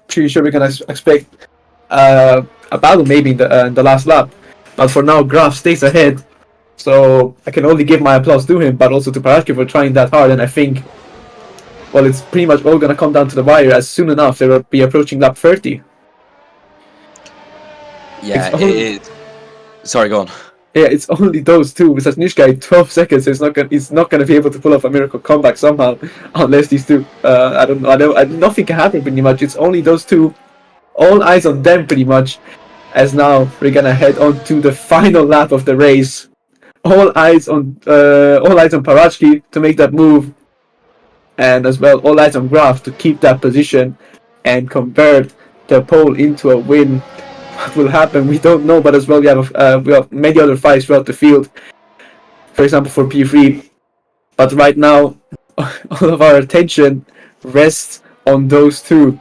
pretty sure we're gonna expect a battle maybe in the last lap. But for now, Graf stays ahead, so I can only give my applause to him, but also to Parashki for trying that hard. And I think, well, it's pretty much all gonna come down to the wire. As soon enough, they will be approaching lap 30. Yeah, sorry, go on. Yeah, it's only those two. With Nishka 12 seconds, so he's not gonna be able to pull off a miracle comeback somehow, unless these two. I don't know. Nothing can happen pretty much. It's only those two. All eyes on them pretty much. As now we're gonna head on to the final lap of the race. All eyes on Parashki to make that move, and as well all eyes on Graf to keep that position and convert the pole into a win. What will happen, we don't know, but as well we have many other fights throughout the field, for example for P3, but right now all of our attention rests on those two.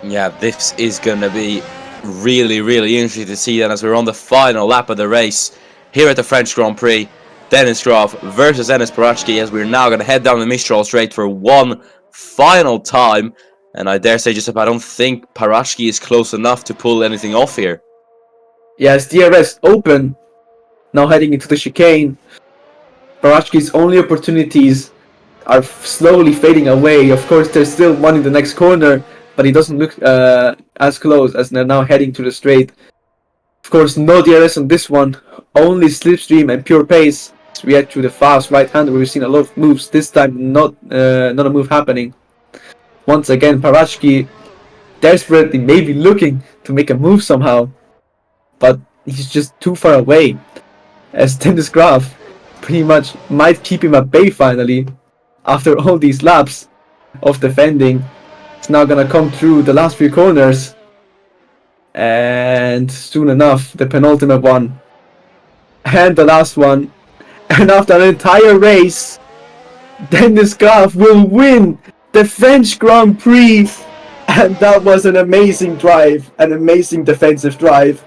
Yeah, this is going to be really, really interesting to see then as we're on the final lap of the race here at the French Grand Prix. Dennis Graf versus Enes Parashki, as we're now going to head down the Mistral straight for one final time. And I dare say, Giuseppe, I don't think Parashki is close enough to pull anything off here. Yes, DRS open, now heading into the chicane. Parashki's only opportunities are slowly fading away. Of course, there's still one in the next corner, but he doesn't look as close as they're now heading to the straight. Of course, no DRS on this one, only slipstream and pure pace. We head through the fast right-hander where we've seen a lot of moves. This time, not a move happening. Once again, Parashki desperately maybe looking to make a move somehow, but he's just too far away. As Dennis Graf pretty much might keep him at bay finally after all these laps of defending. It's now gonna come through the last few corners, and soon enough the penultimate one and the last one, and after an entire race, Dennis Graf will win the French Grand Prix. And that was an amazing drive, an amazing defensive drive.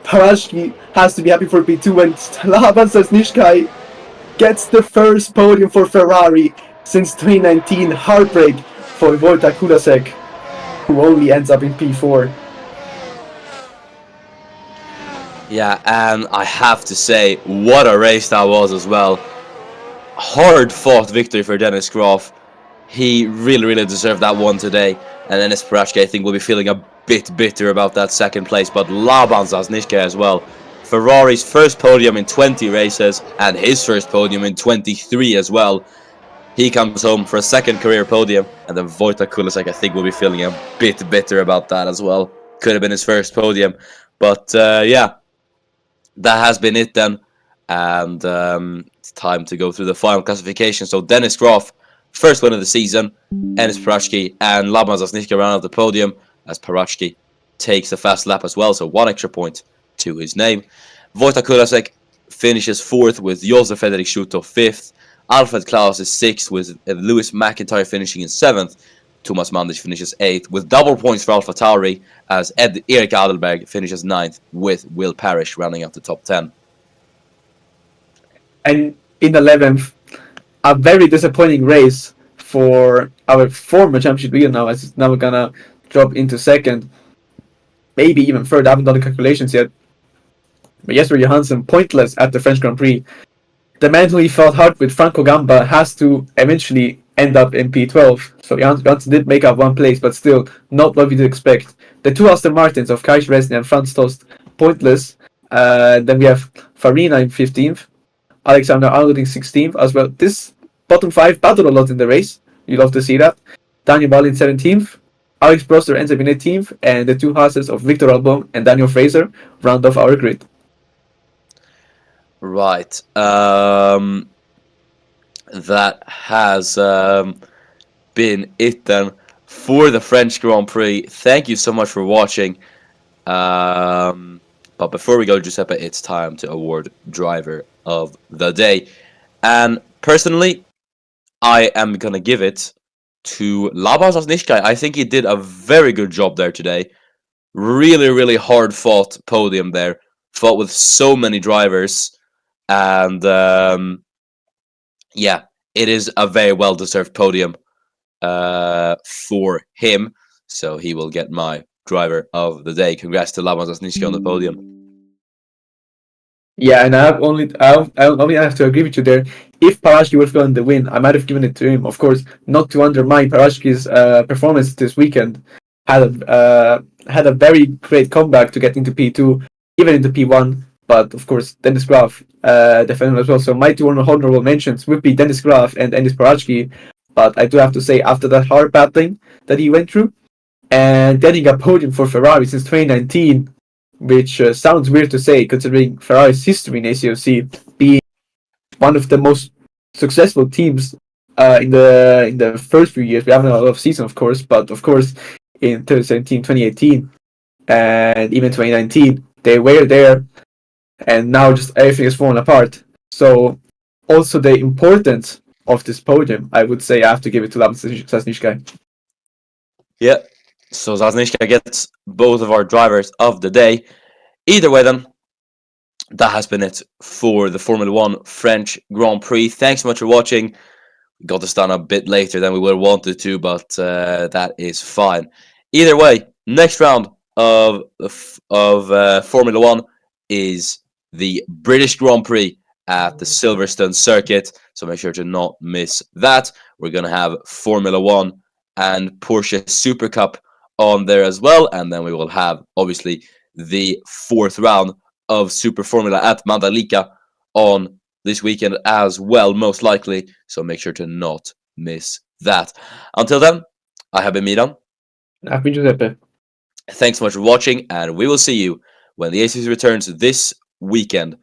Parashki has to be happy for P2, and Laban Sasnishkai gets the first podium for Ferrari since 2019. Heartbreak for Wojtek Kulasek, who only ends up in P4. Yeah, and I have to say, what a race that was as well. Hard-fought victory for Dennis Graf. He really, really deserved that one today. And Enes Parashki, I think, will be feeling a bit bitter about that second place. But Laban Sasnishka as well. Ferrari's first podium in 20 races, and his first podium in 23 as well. He comes home for a second career podium. And then Wojtek Kulasek, I think, will be feeling a bit bitter about that as well. Could have been his first podium. But, yeah. That has been it then. And it's time to go through the final classification. So Dennis Graf, first win of the season. Enes Parashki and Laban Sasnishka round out the podium as Parashki takes the fast lap as well. So one extra point to his name. Wojtek Kulasek finishes 4th with Josef Frederik Schuto 5th. Alfred Klaus is 6th with Lewis McIntyre finishing in 7th. Thomas Mandic finishes 8th with double points for Alpha Tauri as Erik Adelberg finishes 9th with Will Parrish rounding out the top 10. And in 11th, a very disappointing race for our former championship leader now, as it's now gonna drop into second, maybe even third. I haven't done the calculations yet. But Jesper Johansson, pointless at the French Grand Prix. The man who he fought hard with, Franco Gamba, has to eventually end up in P12. So Johansson did make up one place, but still not what we did expect. The two Aston Martins of Kai Resny and Franz Tost, pointless. Then we have Farina in 15th, Alexander Arnold in 16th as well. This bottom 5 battled a lot in the race. You love to see that. Daniel Ball in 17th. Alex Broster ends up in 18th. And the two Hases of Victor Albon and Daniel Fraser round off our grid. Right. That has been it then for the French Grand Prix. Thank you so much for watching. But before we go, Giuseppe, it's time to award Driver of the Day. And personally, I am going to give it to Laban Zasnishkai. I think he did a very good job there today. Really, really hard fought podium there. Fought with so many drivers. And yeah, it is a very well-deserved podium for him. So he will get my Driver of the Day. Congrats to Laban Zasnishkai on the podium. Yeah, and I only have to agree with you there. If Parashki would have gotten the win, I might have given it to him. Of course, not to undermine Parashki's performance this weekend. Had a very great comeback to get into P2, even into P1. But of course, Dennis Graf defended as well. So my two honorable mentions would be Dennis Graf and Dennis Parashki. But I do have to say, after that hard battling that he went through, and getting a podium for Ferrari since 2019, which sounds weird to say considering Ferrari's history in ACOC being one of the most successful teams in the first few years. We haven't had a lot of season, of course, but of course in 2017, 2018, and even 2019, they were there, and now just everything is falling apart. So also the importance of this podium, I would say I have to give it to Laban Zasnishkai. Yeah, so Zasnishkai gets both of our Drivers of the Day. Either way then, that has been it for the Formula 1 French Grand Prix. Thanks so much for watching. We got this done a bit later than we would have wanted to, but that is fine. Either way, next round of Formula 1 is the British Grand Prix at the Silverstone circuit, so make sure to not miss that. We're going to have Formula 1 and Porsche Super Cup on there as well, and then we will have, obviously, the 4th round of Super Formula at Mandalika on this weekend as well, most likely, so make sure to not miss that. Until then, I have been Miran. I've been Giuseppe. Thanks so much for watching, and we will see you when the ACC returns this weekend.